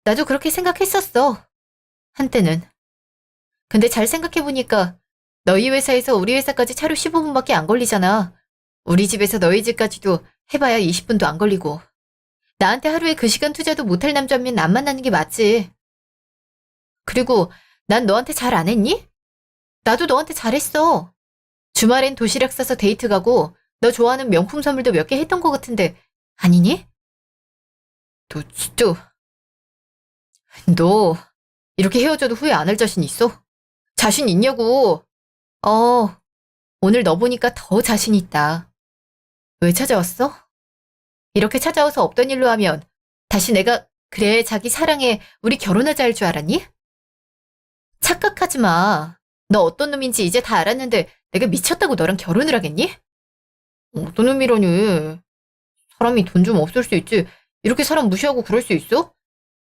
나도 그렇게 생각했었어. 한때는. 근데 잘 생각해보니까 너희 회사에서 우리 회사까지 차로 15분밖에 안 걸리잖아. 우리 집에서 너희 집까지도 해봐야 20분도 안 걸리고. 나한테 하루에 그 시간 투자도 못할 남자면 안 만나는 게 맞지. 그리고 난 너한테 잘 안 했니? 나도 너한테 잘했어. 주말엔 도시락 싸서 데이트 가고 너 좋아하는 명품 선물도 몇 개 했던 것 같은데 아니니? 너 진짜 너 이렇게 헤어져도 후회 안 할 자신 있어? 자신 있냐고? 어, 오늘 너 보니까 더 자신 있다. 왜 찾아왔어? 이렇게 찾아와서 없던 일로 하면 다시 내가 그래 자기 사랑해 우리 결혼하자 할 줄 알았니? 착각하지 마. 너 어떤 놈인지 이제 다 알았는데 내가 미쳤다고 너랑 결혼을 하겠니? 어떤 놈이라니. 사람이 돈 좀 없을 수 있지. 이렇게 사람 무시하고 그럴 수 있어?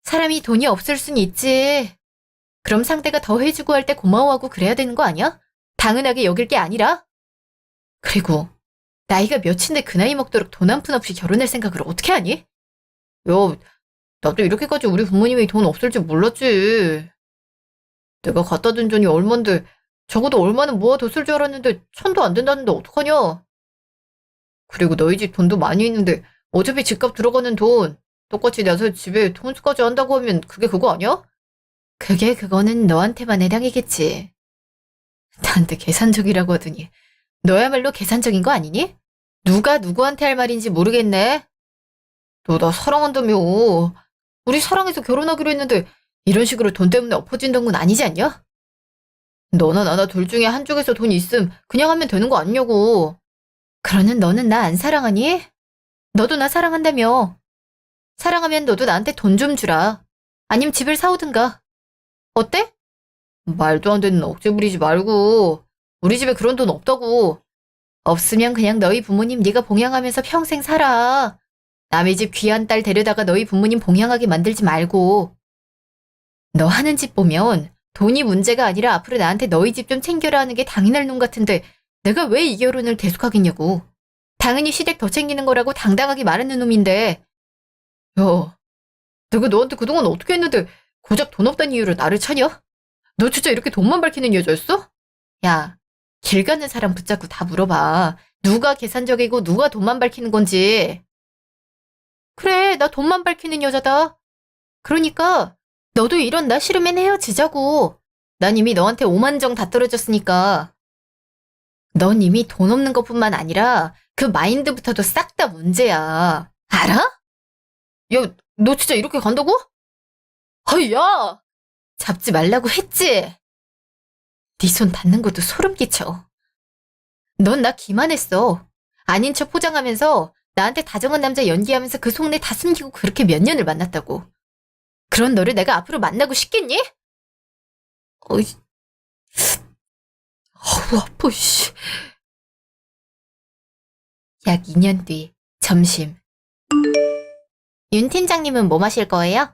사람이 돈이 없을 순 있지. 그럼 상대가 더 해주고 할 때 고마워하고 그래야 되는 거 아니야? 당연하게 여길 게 아니라? 그리고 나이가 몇인데 그 나이 먹도록 돈 한 푼 없이 결혼할 생각을 어떻게 하니? 야, 나도 이렇게까지 우리 부모님이 돈 없을 줄 몰랐지. 내가 갖다 둔 돈이 얼만데 적어도 얼마는 모아뒀을 줄 알았는데 천도 안 된다는데 어떡하냐? 그리고 너희 집 돈도 많이 있는데 어차피 집값 들어가는 돈 똑같이 내서 집에 통수까지 한다고 하면 그게 그거 아니야? 그거는 너한테만 해당이겠지. 나한테 계산적이라고 하더니 너야말로 계산적인 거 아니니? 누가 누구한테 할 말인지 모르겠네. 너 나 사랑한다며. 우리 사랑해서 결혼하기로 했는데 이런 식으로 돈 때문에 엎어진다는 건 아니지 않냐? 너나 나나 둘 중에 한쪽에서 돈 있음 그냥 하면 되는 거 아니냐고. 그러는 너는 나 안 사랑하니? 너도 나 사랑한다며. 사랑하면 너도 나한테 돈 좀 주라. 아님 집을 사오든가. 어때? 말도 안 되는 억지 부리지 말고. 우리 집에 그런 돈 없다고. 없으면 그냥 너희 부모님 네가 봉양하면서 평생 살아. 남의 집 귀한 딸 데려다가 너희 부모님 봉양하게 만들지 말고. 너 하는 짓 보면 돈이 문제가 아니라 앞으로 나한테 너희 집 좀 챙겨라 하는 게 당연할 놈 같은데 내가 왜 이 결혼을 계속하겠냐고. 당연히 시댁 더 챙기는 거라고 당당하게 말하는 놈인데. 야, 내가 너한테 그동안 어떻게 했는데 고작 돈 없다는 이유로 나를 차냐? 너 진짜 이렇게 돈만 밝히는 여자였어? 야, 길 가는 사람 붙잡고 다 물어봐. 누가 계산적이고 누가 돈만 밝히는 건지. 그래, 나 돈만 밝히는 여자다. 그러니까 너도 이런 나 싫으면 헤어지자고. 난 이미 너한테 5만 정 다 떨어졌으니까. 넌 이미 돈 없는 것뿐만 아니라 그 마인드부터도 싹 다 문제야. 알아? 야, 너 진짜 이렇게 간다고? 아, 야! 잡지 말라고 했지? 네 손 닿는 것도 소름 끼쳐. 넌 나 기만했어. 아닌 척 포장하면서 나한테 다정한 남자 연기하면서 그 속내 다 숨기고 그렇게 몇 년을 만났다고. 그런 너를 내가 앞으로 만나고 싶겠니? 어이, 어우, 아파, 씨. 약 2년 뒤, 점심. 윤 팀장님은 뭐 마실 거예요?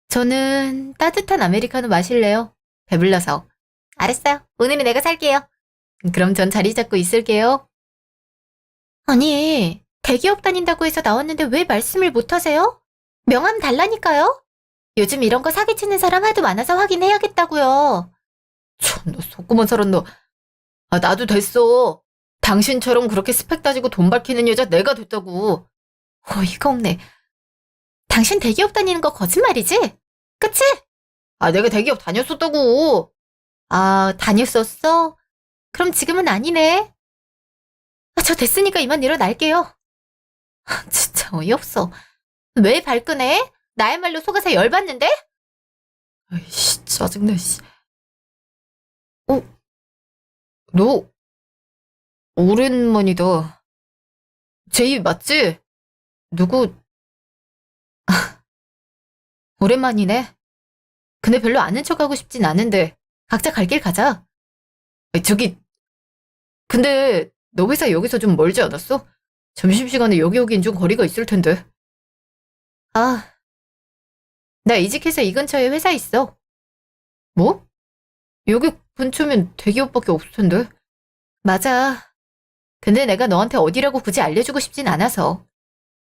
저는 따뜻한 아메리카노 마실래요. 배불러서. 알았어요. 오늘은 내가 살게요. 그럼 전 자리 잡고 있을게요. 아니, 대기업 다닌다고 해서 나왔는데 왜 말씀을 못 하세요? 명함 달라니까요. 요즘 이런 거 사기치는 사람 하도 많아서 확인해야겠다고요. 참, 너 속고만 살았너. 아, 나도 됐어. 당신처럼 그렇게 스펙 따지고 돈 밝히는 여자 내가 됐다고. 어이가 없네. 당신 대기업 다니는 거 거짓말이지? 그치? 아, 내가 대기업 다녔었다고. 아, 다녔었어? 그럼 지금은 아니네. 아, 저 됐으니까 이만 일어날게요. 아, 진짜 어이없어. 왜 발끈해? 나야말로 속아서 열받는데? 아이씨, 짜증나, 씨. 어, 너, 오랜만이다. 제이 맞지? 누구, 오랜만이네. 근데 별로 아는 척하고 싶진 않은데, 각자 갈 길 가자. 아니, 저기, 근데, 너 회사 여기서 좀 멀지 않았어? 점심시간에 여기 오긴 좀 거리가 있을 텐데. 아, 나 이직해서 이 근처에 회사 있어. 뭐? 여기 근처면 대기업밖에 없을 텐데. 맞아. 근데 내가 너한테 어디라고 굳이 알려주고 싶진 않아서.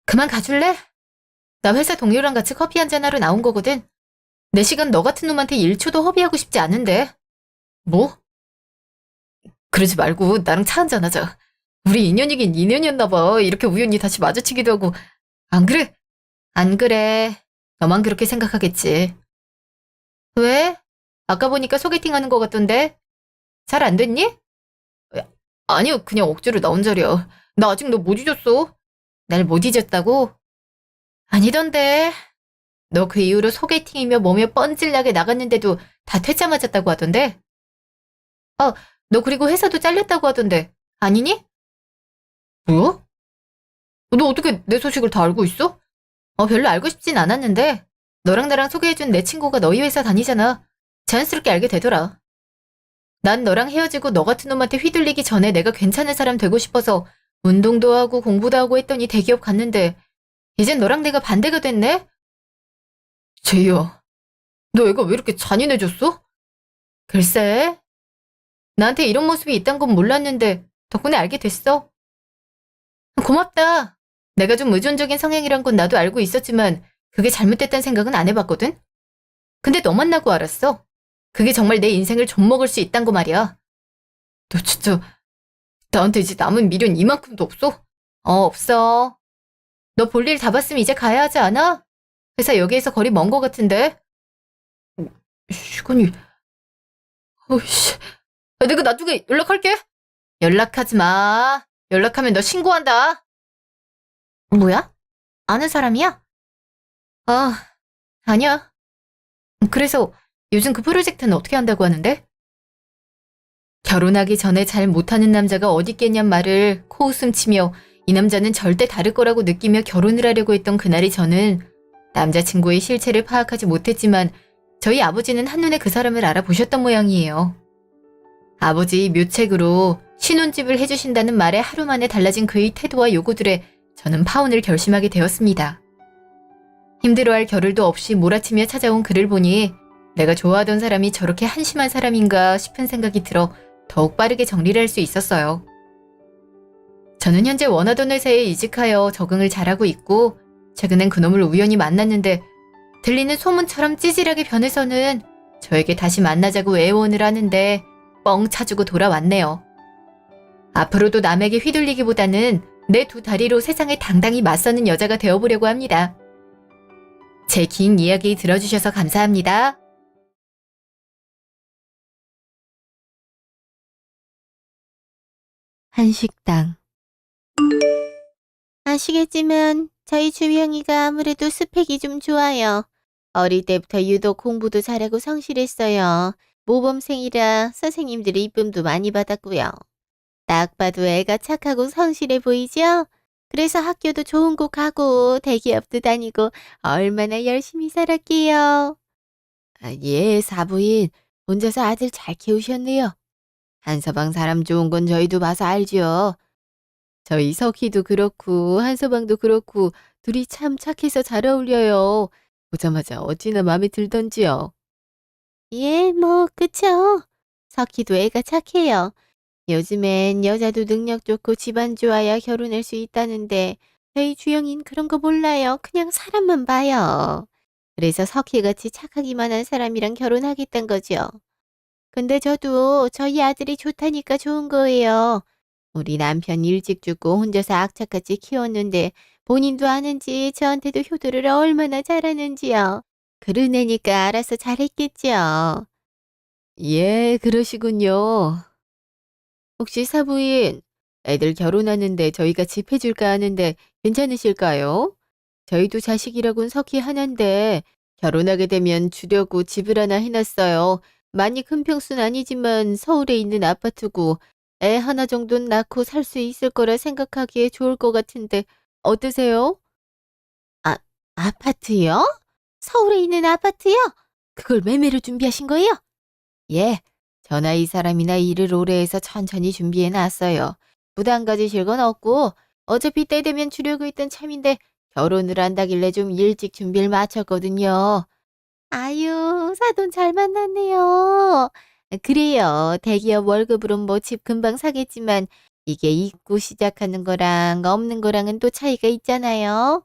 그만 가줄래? 나 회사 동료랑 같이 커피 한잔하러 나온 거거든. 내 시간 너 같은 놈한테 1초도 허비하고 싶지 않은데. 뭐? 그러지 말고 나랑 차 한잔하자. 우리 인연이긴 인연이었나 봐. 이렇게 우연히 다시 마주치기도 하고. 안 그래? 안 그래. 너만 그렇게 생각하겠지. 왜? 아까 보니까 소개팅하는 거 같던데. 잘 안 됐니? 아니요, 그냥 억지로 나온 자리야. 나 아직 너 못 잊었어. 날 못 잊었다고? 아니던데. 너 그 이후로 소개팅이며 뭐며 뻔질나게 나갔는데도 다 퇴짜 맞았다고 하던데? 너 그리고 회사도 잘렸다고 하던데. 아니니? 뭐야? 너 어떻게 내 소식을 다 알고 있어? 별로 알고 싶진 않았는데 너랑 나랑 소개해준 내 친구가 너희 회사 다니잖아. 자연스럽게 알게 되더라. 난 너랑 헤어지고 너 같은 놈한테 휘둘리기 전에 내가 괜찮은 사람 되고 싶어서 운동도 하고 공부도 하고 했더니 대기업 갔는데 이젠 너랑 내가 반대가 됐네? 제이야, 너 애가 왜 이렇게 잔인해졌어? 글쎄, 나한테 이런 모습이 있단 건 몰랐는데 덕분에 알게 됐어. 고맙다. 내가 좀 의존적인 성향이란 건 나도 알고 있었지만 그게 잘못됐다는 생각은 안 해봤거든? 근데 너 만나고 알았어. 그게 정말 내 인생을 좀먹을 수 있단 거 말이야. 너 진짜 나한테 이제 남은 미련 이만큼도 없어? 없어. 너 볼 일 다 봤으면 이제 가야 하지 않아? 회사 여기에서 거리 먼 거 같은데? 시간이, 어이씨. 내가 나중에 연락할게. 연락하지 마. 연락하면 너 신고한다. 뭐야? 아는 사람이야? 아, 아니야. 그래서 요즘 그 프로젝트는 어떻게 한다고 하는데? 결혼하기 전에 잘 못하는 남자가 어디 있겠냔 말을 코웃음 치며 이 남자는 절대 다를 거라고 느끼며 결혼을 하려고 했던 그날이 저는 남자친구의 실체를 파악하지 못했지만 저희 아버지는 한눈에 그 사람을 알아보셨던 모양이에요. 아버지 묘책으로 신혼집을 해주신다는 말에 하루 만에 달라진 그의 태도와 요구들에 저는 파혼을 결심하게 되었습니다. 힘들어할 겨를도 없이 몰아치며 찾아온 그를 보니 내가 좋아하던 사람이 저렇게 한심한 사람인가 싶은 생각이 들어 더욱 빠르게 정리를 할 수 있었어요. 저는 현재 원하던 회사에 이직하여 적응을 잘하고 있고 최근엔 그놈을 우연히 만났는데 들리는 소문처럼 찌질하게 변해서는 저에게 다시 만나자고 애원을 하는데 뻥 차주고 돌아왔네요. 앞으로도 남에게 휘둘리기보다는 내 두 다리로 세상에 당당히 맞서는 여자가 되어보려고 합니다. 제 긴 이야기 들어주셔서 감사합니다. 한식당. 아시겠지만 저희 주명이가 아무래도 스펙이 좀 좋아요. 어릴 때부터 유독 공부도 잘하고 성실했어요. 모범생이라 선생님들의 이쁨도 많이 받았고요. 딱 봐도 애가 착하고 성실해 보이죠? 그래서 학교도 좋은 곳 가고 대기업도 다니고 얼마나 열심히 살았게요. 예, 사부인. 혼자서 아들 잘 키우셨네요. 한서방 사람 좋은 건 저희도 봐서 알죠. 저희 석희도 그렇고 한서방도 그렇고 둘이 참 착해서 잘 어울려요. 보자마자 어찌나 마음에 들던지요. 예, 뭐 그쵸. 석희도 애가 착해요. 요즘엔 여자도 능력 좋고 집안 좋아야 결혼할 수 있다는데 저희 주영인 그런 거 몰라요. 그냥 사람만 봐요. 그래서 석희같이 착하기만 한 사람이랑 결혼하겠단 거죠. 근데 저도 저희 아들이 좋다니까 좋은 거예요. 우리 남편 일찍 죽고 혼자서 악착같이 키웠는데 본인도 아는지 저한테도 효도를 얼마나 잘하는지요. 그런 애니까 알아서 잘했겠죠. 예, 그러시군요. 혹시 사부인, 애들 결혼하는데 저희가 집 해줄까 하는데 괜찮으실까요? 저희도 자식이라곤 석희 하나인데 결혼하게 되면 주려고 집을 하나 해놨어요. 많이 큰 평수는 아니지만 서울에 있는 아파트고 애 하나 정도는 낳고 살 수 있을 거라 생각하기에 좋을 것 같은데 어떠세요? 아, 아파트요? 서울에 있는 아파트요? 그걸 매매를 준비하신 거예요? 예, 저나 이 사람이나 일을 오래 해서 천천히 준비해 놨어요. 부담 가지실 건 없고 어차피 때 되면 주려고 했던 참인데 결혼을 한다길래 좀 일찍 준비를 마쳤거든요. 아유, 사돈 잘 만났네요. 그래요. 대기업 월급으로 뭐 집 금방 사겠지만 이게 잊고 시작하는 거랑 없는 거랑은 또 차이가 있잖아요.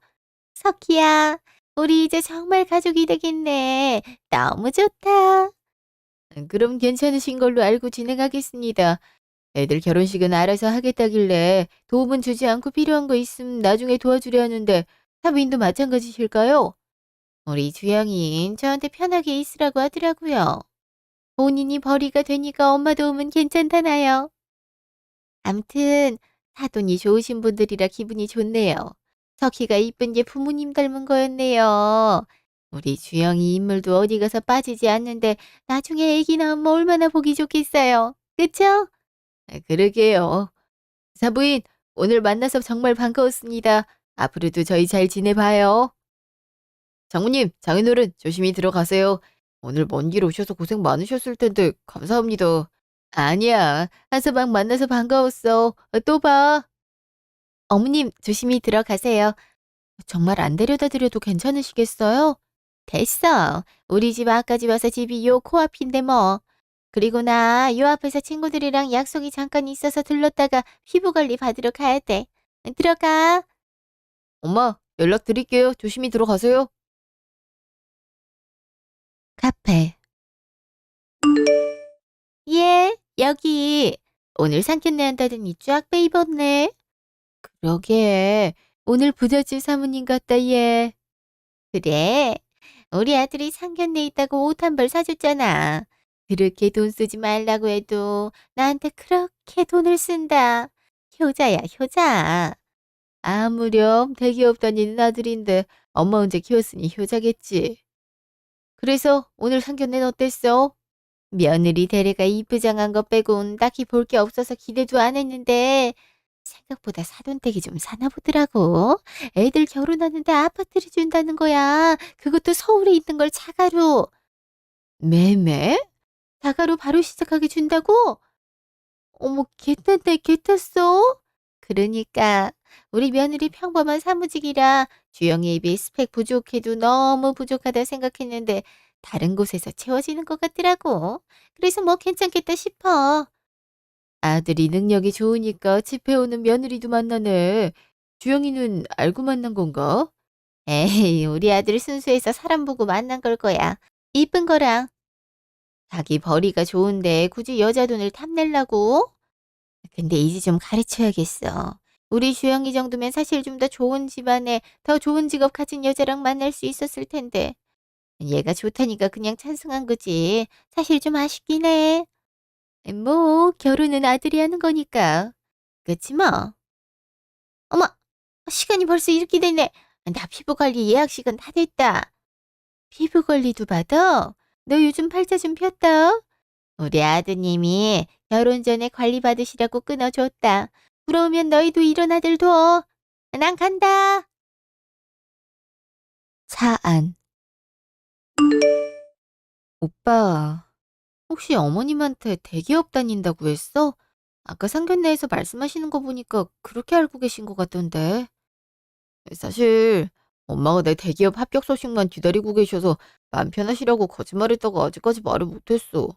석희야, 우리 이제 정말 가족이 되겠네. 너무 좋다. 그럼 괜찮으신 걸로 알고 진행하겠습니다. 애들 결혼식은 알아서 하겠다길래 도움은 주지 않고 필요한 거 있으면 나중에 도와주려 하는데 사부인도 마찬가지실까요? 우리 주영인 저한테 편하게 있으라고 하더라고요. 본인이 벌이가 되니까 엄마 도움은 괜찮다나요? 암튼 사돈이 좋으신 분들이라 기분이 좋네요. 석희가 이쁜 게 부모님 닮은 거였네요. 우리 주영이 인물도 어디 가서 빠지지 않는데 나중에 애기 낳으면 얼마나 보기 좋겠어요. 그쵸? 그러게요. 사부인, 오늘 만나서 정말 반가웠습니다. 앞으로도 저희 잘 지내봐요. 장모님, 장인어른 조심히 들어가세요. 오늘 먼 길 오셔서 고생 많으셨을 텐데 감사합니다. 아니야, 한서방 만나서 반가웠어. 또 봐. 어머님, 조심히 들어가세요. 정말 안 데려다 드려도 괜찮으시겠어요? 됐어. 우리 집 앞까지 와서 집이 요 코앞인데 뭐. 그리고 나 요 앞에서 친구들이랑 약속이 잠깐 있어서 들렀다가 피부 관리 받으러 가야 돼. 들어가. 엄마, 연락 드릴게요. 조심히 들어가세요. 카페. 예, 여기. 오늘 상견례 한다더니 쫙 빼입었네. 그러게. 오늘 부잣집 사모님 같다, 얘. 그래. 우리 아들이 상견례 있다고 옷 한 벌 사줬잖아. 그렇게 돈 쓰지 말라고 해도 나한테 그렇게 돈을 쓴다. 효자야, 효자. 아무렴 대기업 다니는 아들인데 엄마 혼자 키웠으니 효자겠지. 그래서 오늘 상견례는 어땠어? 며느리 대래가 이쁘장한 거 빼곤 딱히 볼 게 없어서 기대도 안 했는데 생각보다 사돈댁이 좀 사나 보더라고. 애들 결혼하는데 아파트를 준다는 거야. 그것도 서울에 있는 걸 자가로. 매매? 자가로 바로 시작하게 준다고? 어머, 개탔네, 개탔어? 그러니까 우리 며느리 평범한 사무직이라 주영이에 비해 스펙 부족해도 너무 부족하다 생각했는데 다른 곳에서 채워지는 것 같더라고. 그래서 뭐 괜찮겠다 싶어. 아들이 능력이 좋으니까 집해오는 며느리도 만나네. 주영이는 알고 만난 건가? 에이, 우리 아들 순수해서 사람 보고 만난 걸 거야. 이쁜 거랑. 자기 벌이가 좋은데 굳이 여자 돈을 탐내려고? 근데 이제 좀 가르쳐야겠어. 우리 주영이 정도면 사실 좀 더 좋은 집안에 더 좋은 직업 가진 여자랑 만날 수 있었을 텐데. 얘가 좋다니까 그냥 찬성한 거지. 사실 좀 아쉽긴 해. 뭐 결혼은 아들이 하는 거니까. 그치 뭐. 어머, 시간이 벌써 이렇게 됐네. 나 피부 관리 예약 시간 다 됐다. 피부 관리도 받아? 너 요즘 팔자 좀 폈다. 우리 아드님이 결혼 전에 관리 받으시라고 끊어줬다. 부러우면 너희도 이런 아들 둬. 난 간다. 차 안. 오빠, 혹시 어머님한테 대기업 다닌다고 했어? 아까 상견례에서 말씀하시는 거 보니까 그렇게 알고 계신 것 같던데. 사실 엄마가 내 대기업 합격 소식만 기다리고 계셔서 마음 편하시라고 거짓말했다가 아직까지 말을 못했어.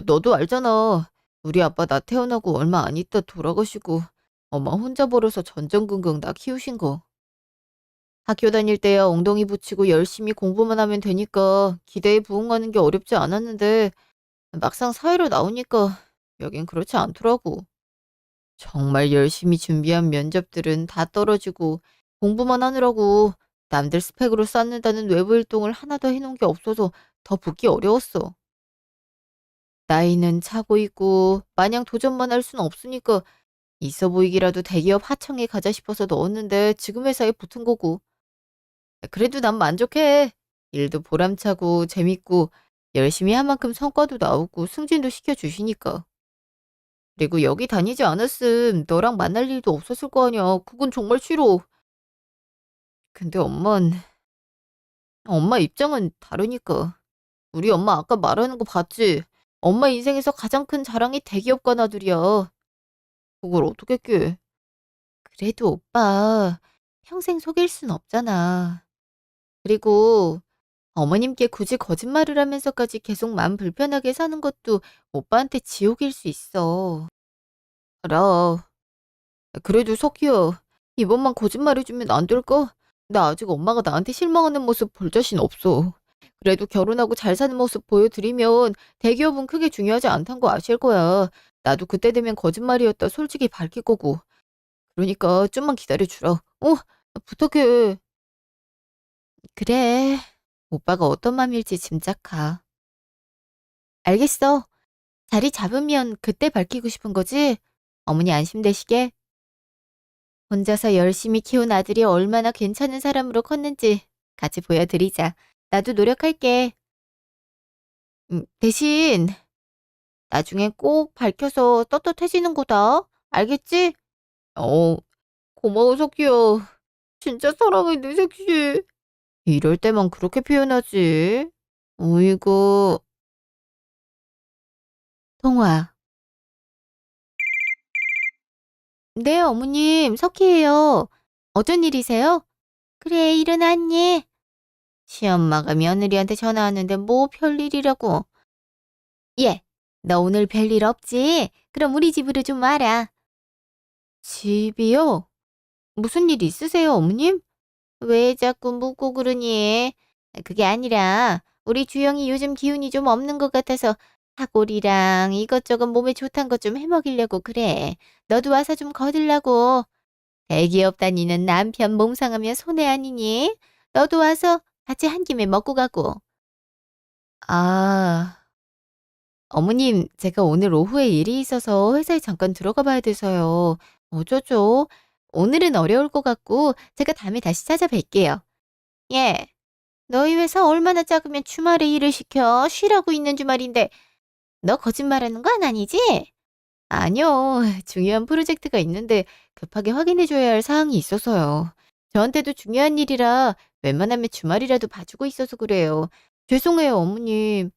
너도 알잖아. 우리 아빠 나 태어나고 얼마 안 있다 돌아가시고 엄마 혼자 벌어서 전전긍긍 나 키우신 거. 학교 다닐 때야 엉덩이 붙이고 열심히 공부만 하면 되니까 기대에 부응하는 게 어렵지 않았는데 막상 사회로 나오니까 여긴 그렇지 않더라고. 정말 열심히 준비한 면접들은 다 떨어지고 공부만 하느라고 남들 스펙으로 쌓는다는 외부 활동을 하나도 해놓은 게 없어서 더 붙기 어려웠어. 나이는 차고 있고 마냥 도전만 할 수는 없으니까 있어 보이기라도 대기업 하청에 가자 싶어서 넣었는데 지금 회사에 붙은 거고. 그래도 난 만족해. 일도 보람차고 재밌고 열심히 한 만큼 성과도 나오고 승진도 시켜주시니까. 그리고 여기 다니지 않았음 너랑 만날 일도 없었을 거 아니야. 그건 정말 싫어. 근데 엄마 입장은 다르니까. 우리 엄마 아까 말하는 거 봤지? 엄마 인생에서 가장 큰 자랑이 대기업 간 아들이야. 그걸 어떻게 깨? 그래도 오빠 평생 속일 순 없잖아. 그리고 어머님께 굳이 거짓말을 하면서까지 계속 마음 불편하게 사는 것도 오빠한테 지옥일 수 있어. 알아. 그래도 석희야, 이번만 거짓말해주면 안 될까? 나 아직 엄마가 나한테 실망하는 모습 볼 자신 없어. 그래도 결혼하고 잘 사는 모습 보여드리면 대기업은 크게 중요하지 않단 거 아실 거야. 나도 그때 되면 거짓말이었다 솔직히 밝힐 거고. 그러니까 좀만 기다려주라. 부탁해. 그래. 오빠가 어떤 맘일지 짐작가. 알겠어. 자리 잡으면 그때 밝히고 싶은 거지? 어머니 안심되시게. 혼자서 열심히 키운 아들이 얼마나 괜찮은 사람으로 컸는지 같이 보여드리자. 나도 노력할게. 대신 나중에 꼭 밝혀서 떳떳해지는 거다. 알겠지? 어, 고마워, 석기야. 진짜 사랑해, 내 색시. 이럴 때만 그렇게 표현하지. 어이구. 통화. 네, 어머님, 석희예요. 어쩐 일이세요? 그래, 일어났니? 시엄마가 며느리한테 전화 왔는데 뭐 별일이라고. 예, 너 오늘 별일 없지? 그럼 우리 집으로 좀 와라. 집이요? 무슨 일 있으세요, 어머님? 왜 자꾸 묻고 그러니? 그게 아니라 우리 주영이 요즘 기운이 좀 없는 것 같아서 사골이랑 이것저것 몸에 좋단 것 좀 해먹이려고 그래. 너도 와서 좀 거들라고. 대기업 다니는 남편 몸 상하면 손해 아니니? 너도 와서 같이 한 김에 먹고 가고. 아, 어머님, 제가 오늘 오후에 일이 있어서 회사에 잠깐 들어가 봐야 돼서요. 어쩌죠? 오늘은 어려울 것 같고 제가 다음에 다시 찾아뵐게요. 예. 너희 회사 얼마나 작으면 주말에 일을 시켜? 쉬라고 있는 주말인데 너 거짓말하는 건 아니지? 아니요. 중요한 프로젝트가 있는데 급하게 확인해줘야 할 사항이 있어서요. 저한테도 중요한 일이라 웬만하면 주말이라도 봐주고 있어서 그래요. 죄송해요, 어머님.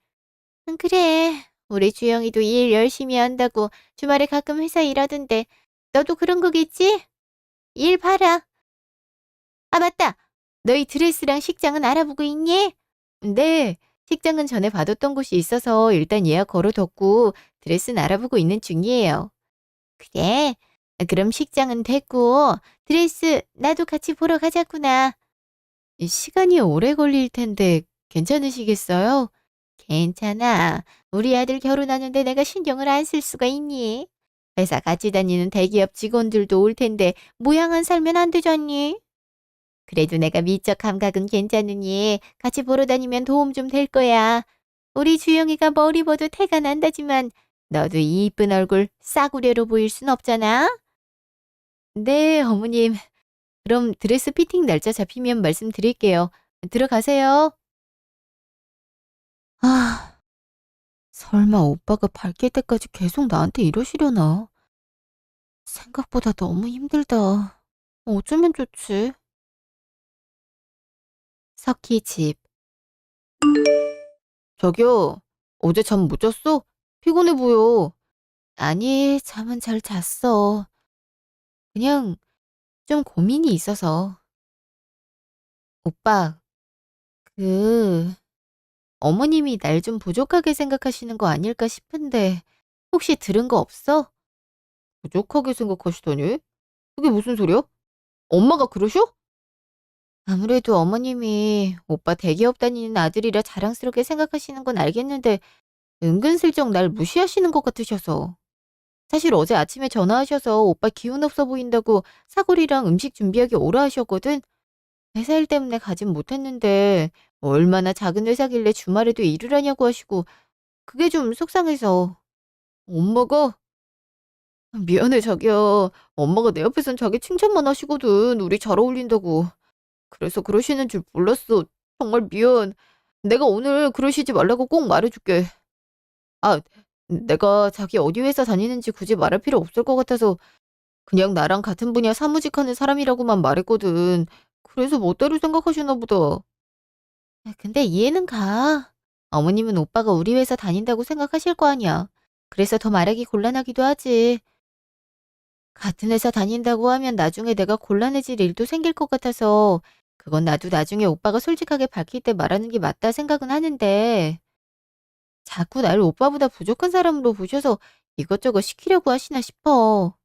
그래. 우리 주영이도 일 열심히 한다고 주말에 가끔 회사 일하던데 너도 그런 거겠지? 일 봐라. 아, 맞다. 너희 드레스랑 식장은 알아보고 있니? 네. 식장은 전에 봐뒀던 곳이 있어서 일단 예약 걸어뒀고 드레스는 알아보고 있는 중이에요. 그래. 그럼 식장은 됐고 드레스 나도 같이 보러 가자꾸나. 시간이 오래 걸릴 텐데 괜찮으시겠어요? 괜찮아. 우리 아들 결혼하는데 내가 신경을 안 쓸 수가 있니? 회사 같이 다니는 대기업 직원들도 올 텐데 모양 안 살면 안 되잖니? 그래도 내가 미적 감각은 괜찮으니 같이 보러 다니면 도움 좀 될 거야. 우리 주영이가 머리 봐도 태가 난다지만 너도 이 이쁜 얼굴 싸구려로 보일 순 없잖아. 네, 어머님. 그럼 드레스 피팅 날짜 잡히면 말씀드릴게요. 들어가세요. 아, 설마 오빠가 밝힐 때까지 계속 나한테 이러시려나? 생각보다 너무 힘들다. 어쩌면 좋지? 석희 집. 저기요, 어제 잠 못 잤어? 피곤해 보여. 아니, 잠은 잘 잤어. 그냥 좀 고민이 있어서. 오빠, 그, 어머님이 날 좀 부족하게 생각하시는 거 아닐까 싶은데, 혹시 들은 거 없어? 부족하게 생각하시다니? 그게 무슨 소리야? 엄마가 그러셔? 아무래도 어머님이 오빠 대기업 다니는 아들이라 자랑스럽게 생각하시는 건 알겠는데, 은근슬쩍 날 무시하시는 것 같으셔서. 사실 어제 아침에 전화하셔서 오빠 기운 없어 보인다고 사골이랑 음식 준비하기 오라 하셨거든. 회사 일 때문에 가진 못했는데 얼마나 작은 회사길래 주말에도 일을 하냐고 하시고 그게 좀 속상해서. 엄마가? 미안해 자기야. 엄마가 내 옆에선 자기 칭찬만 하시거든. 우리 잘 어울린다고. 그래서 그러시는 줄 몰랐어. 정말 미안. 내가 오늘 그러시지 말라고 꼭 말해줄게. 아, 내가 자기 어디 회사 다니는지 굳이 말할 필요 없을 것 같아서 그냥 나랑 같은 분야 사무직하는 사람이라고만 말했거든. 그래서 멋대로 생각하시나 보다. 근데 이해는 가. 어머님은 오빠가 우리 회사 다닌다고 생각하실 거 아니야. 그래서 더 말하기 곤란하기도 하지. 같은 회사 다닌다고 하면 나중에 내가 곤란해질 일도 생길 것 같아서 그건 나도 나중에 오빠가 솔직하게 밝힐 때 말하는 게 맞다 생각은 하는데 자꾸 날 오빠보다 부족한 사람으로 보셔서 이것저것 시키려고 하시나 싶어.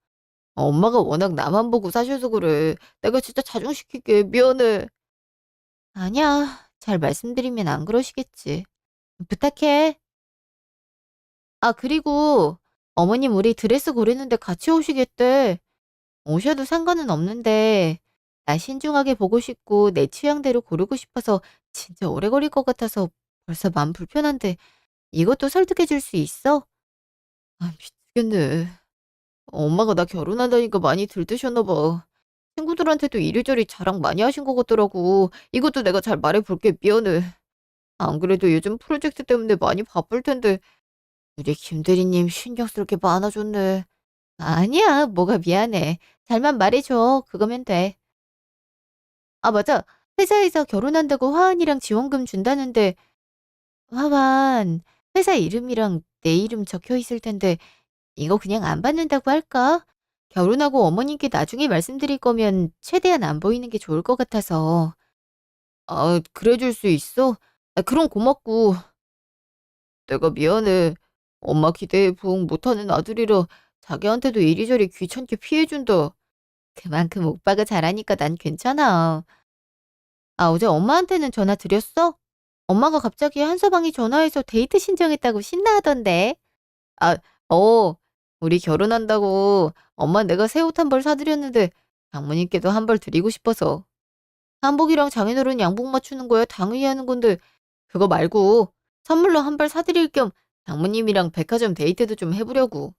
엄마가 워낙 나만 보고 사셔서 그래. 내가 진짜 자중시킬게. 미안해. 아니야. 잘 말씀드리면 안 그러시겠지. 부탁해. 아, 그리고 어머님 우리 드레스 고르는데 같이 오시겠대. 오셔도 상관은 없는데 나 신중하게 보고 싶고 내 취향대로 고르고 싶어서 진짜 오래 걸릴 것 같아서 벌써 마음 불편한데 이것도 설득해 줄 수 있어? 아, 미치겠네. 엄마가 나 결혼한다니까 많이 들뜨셨나 봐. 친구들한테도 이리저리 자랑 많이 하신 것 같더라고. 이것도 내가 잘 말해볼게. 미안해. 안 그래도 요즘 프로젝트 때문에 많이 바쁠 텐데 우리 김대리님 신경 쓸 게 많아졌네. 아니야, 뭐가 미안해. 잘만 말해줘. 그거면 돼. 아, 맞아. 회사에서 결혼한다고 화환이랑 지원금 준다는데 화환, 회사 이름이랑 내 이름 적혀 있을 텐데 이거 그냥 안 받는다고 할까? 결혼하고 어머님께 나중에 말씀드릴 거면 최대한 안 보이는 게 좋을 것 같아서. 아, 그래 줄 수 있어? 아, 그럼 고맙고. 내가 미안해. 엄마 기대에 부응 못하는 아들이라 자기한테도 이리저리 귀찮게 피해준다. 그만큼 오빠가 잘하니까 난 괜찮아. 아, 어제 엄마한테는 전화 드렸어? 엄마가 갑자기 한서방이 전화해서 데이트 신청했다고 신나하던데. 아, 어. 우리 결혼한다고 엄마 내가 새 옷 한 벌 사드렸는데 장모님께도 한 벌 드리고 싶어서. 한복이랑 장인어른 양복 맞추는 거야 당연히 하는 건데 그거 말고 선물로 한 벌 사드릴 겸 장모님이랑 백화점 데이트도 좀 해보려고.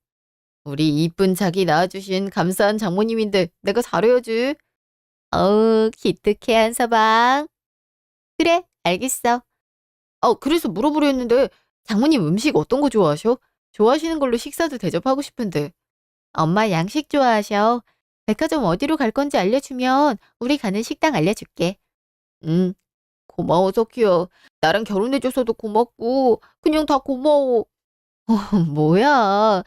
우리 이쁜 자기 낳아주신 감사한 장모님인데 내가 잘해야지. 어우, 기특해, 한서방. 그래, 알겠어. 그래서 물어보려 했는데 장모님 음식 어떤 거 좋아하셔? 좋아하시는 걸로 식사도 대접하고 싶은데. 엄마 양식 좋아하셔. 백화점 어디로 갈 건지 알려주면 우리 가는 식당 알려줄게. 응, 고마워, 석희야. 나랑 결혼해줘서도 고맙고, 그냥 다 고마워. 뭐야.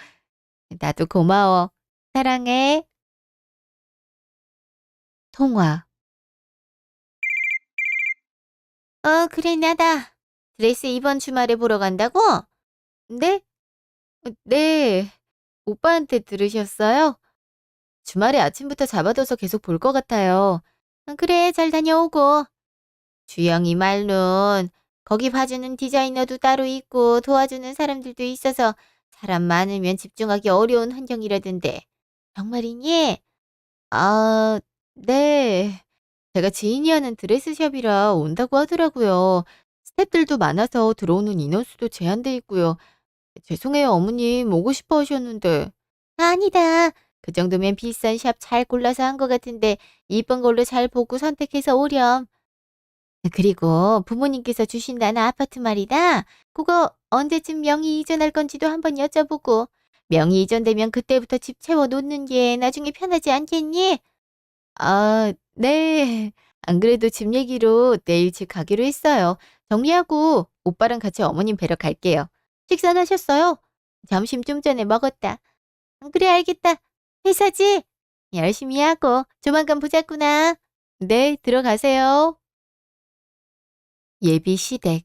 나도 고마워. 사랑해. 통화. 그래, 나다. 드레스 이번 주말에 보러 간다고? 네? 네. 오빠한테 들으셨어요? 주말에 아침부터 잡아둬서 계속 볼 것 같아요. 그래, 잘 다녀오고. 주영이 말론, 거기 봐주는 디자이너도 따로 있고 도와주는 사람들도 있어서 사람 많으면 집중하기 어려운 환경이라던데. 정말이니? 아, 네. 제가 지인이 하는 드레스샵이라 온다고 하더라고요. 스태프들도 많아서 들어오는 인원수도 제한돼 있고요. 죄송해요, 어머님. 오고 싶어 하셨는데. 아니다. 그 정도면 비싼 샵 잘 골라서 한 것 같은데 이쁜 걸로 잘 보고 선택해서 오렴. 그리고 부모님께서 주신다는 아파트 말이다. 그거 언제쯤 명의 이전할 건지도 한번 여쭤보고. 명의 이전되면 그때부터 집 채워 놓는 게 나중에 편하지 않겠니? 아, 네. 안 그래도 집 얘기로 내일 집 가기로 했어요. 정리하고 오빠랑 같이 어머님 뵈러 갈게요. 식사는 하셨어요? 점심 좀 전에 먹었다. 그래, 알겠다. 회사지? 열심히 하고 조만간 보자꾸나. 네, 들어가세요. 예비 시댁.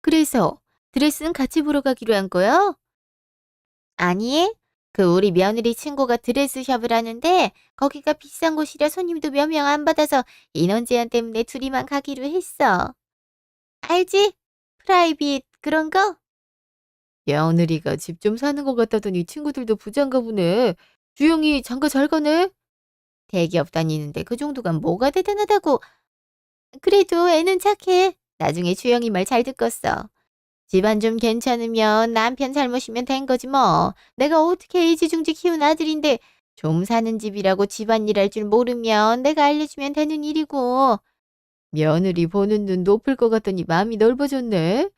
그래서 드레스는 같이 보러 가기로 한 거야? 아니, 그 우리 며느리 친구가 드레스 샵을 하는데 거기가 비싼 곳이라 손님도 몇 명 안 받아서 인원 제한 때문에 둘이만 가기로 했어. 알지? 프라이빗 그런 거? 며느리가 집 좀 사는 것 같다더니 친구들도 부자인가 보네. 주영이 장가 잘 가네? 대기업 다니는데 그 정도가 뭐가 대단하다고. 그래도 애는 착해. 나중에 주영이 말 잘 듣겠어. 집안 좀 괜찮으면 남편 잘못이면 된 거지 뭐. 내가 어떻게 애지중지 키운 아들인데 좀 사는 집이라고 집안일 할 줄 모르면 내가 알려주면 되는 일이고. 며느리 보는 눈 높을 것 같더니 마음이 넓어졌네.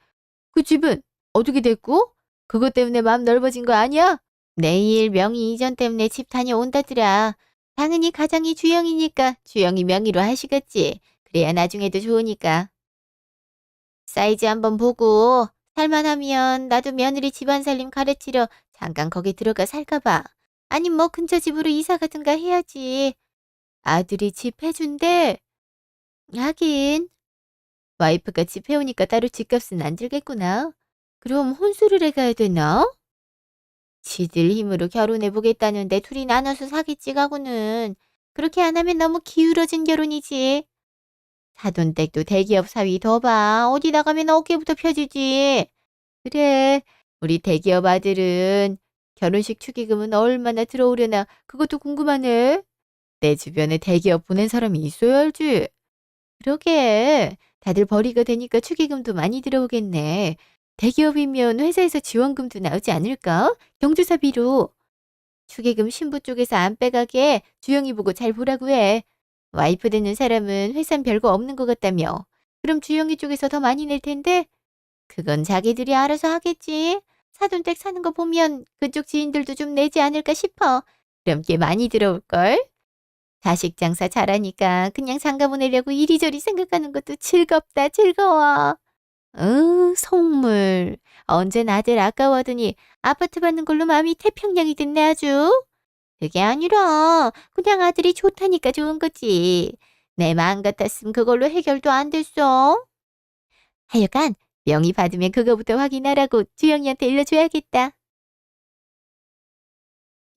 그 집은 어떻게 됐고? 그것 때문에 마음 넓어진 거 아니야? 내일 명의 이전 때문에 집 다녀온다더라. 당연히 가장이 주영이니까 주영이 명의로 하시겠지. 그래야 나중에도 좋으니까. 사이즈 한번 보고 살만하면 나도 며느리 집안 살림 가르치러 잠깐 거기 들어가 살까 봐. 아니 뭐 근처 집으로 이사 가든가 해야지. 아들이 집 해준대. 하긴 와이프가 집 해오니까 따로 집값은 안 들겠구나. 그럼 혼수를 해가야 되나? 지들 힘으로 결혼해보겠다는데 둘이 나눠서 사겠지 가고는. 그렇게 안 하면 너무 기울어진 결혼이지. 사돈댁도 대기업 사위 더 봐. 어디 나가면 어깨부터 펴지지. 그래, 우리 대기업 아들은 결혼식 축의금은 얼마나 들어오려나 그것도 궁금하네. 내 주변에 대기업 보낸 사람이 있어야 알지. 그러게, 다들 벌이가 되니까 축의금도 많이 들어오겠네. 대기업이면 회사에서 지원금도 나오지 않을까? 경조사비로. 축의금 신부 쪽에서 안 빼가게 주영이 보고 잘 보라고 해. 와이프 되는 사람은 회사는 별거 없는 것 같다며. 그럼 주영이 쪽에서 더 많이 낼 텐데? 그건 자기들이 알아서 하겠지. 사돈댁 사는 거 보면 그쪽 지인들도 좀 내지 않을까 싶어. 그럼 꽤 많이 들어올걸? 자식 장사 잘하니까 그냥 장가 보내려고 이리저리 생각하는 것도 즐겁다, 즐거워. 속물. 언젠 아들 아까워하더니 아파트 받는 걸로 마음이 태평양이 됐네 아주. 그게 아니라 그냥 아들이 좋다니까 좋은 거지. 내 마음 같았으면 그걸로 해결도 안 됐어. 하여간 명의 받으면 그거부터 확인하라고 주영이한테 일러줘야겠다.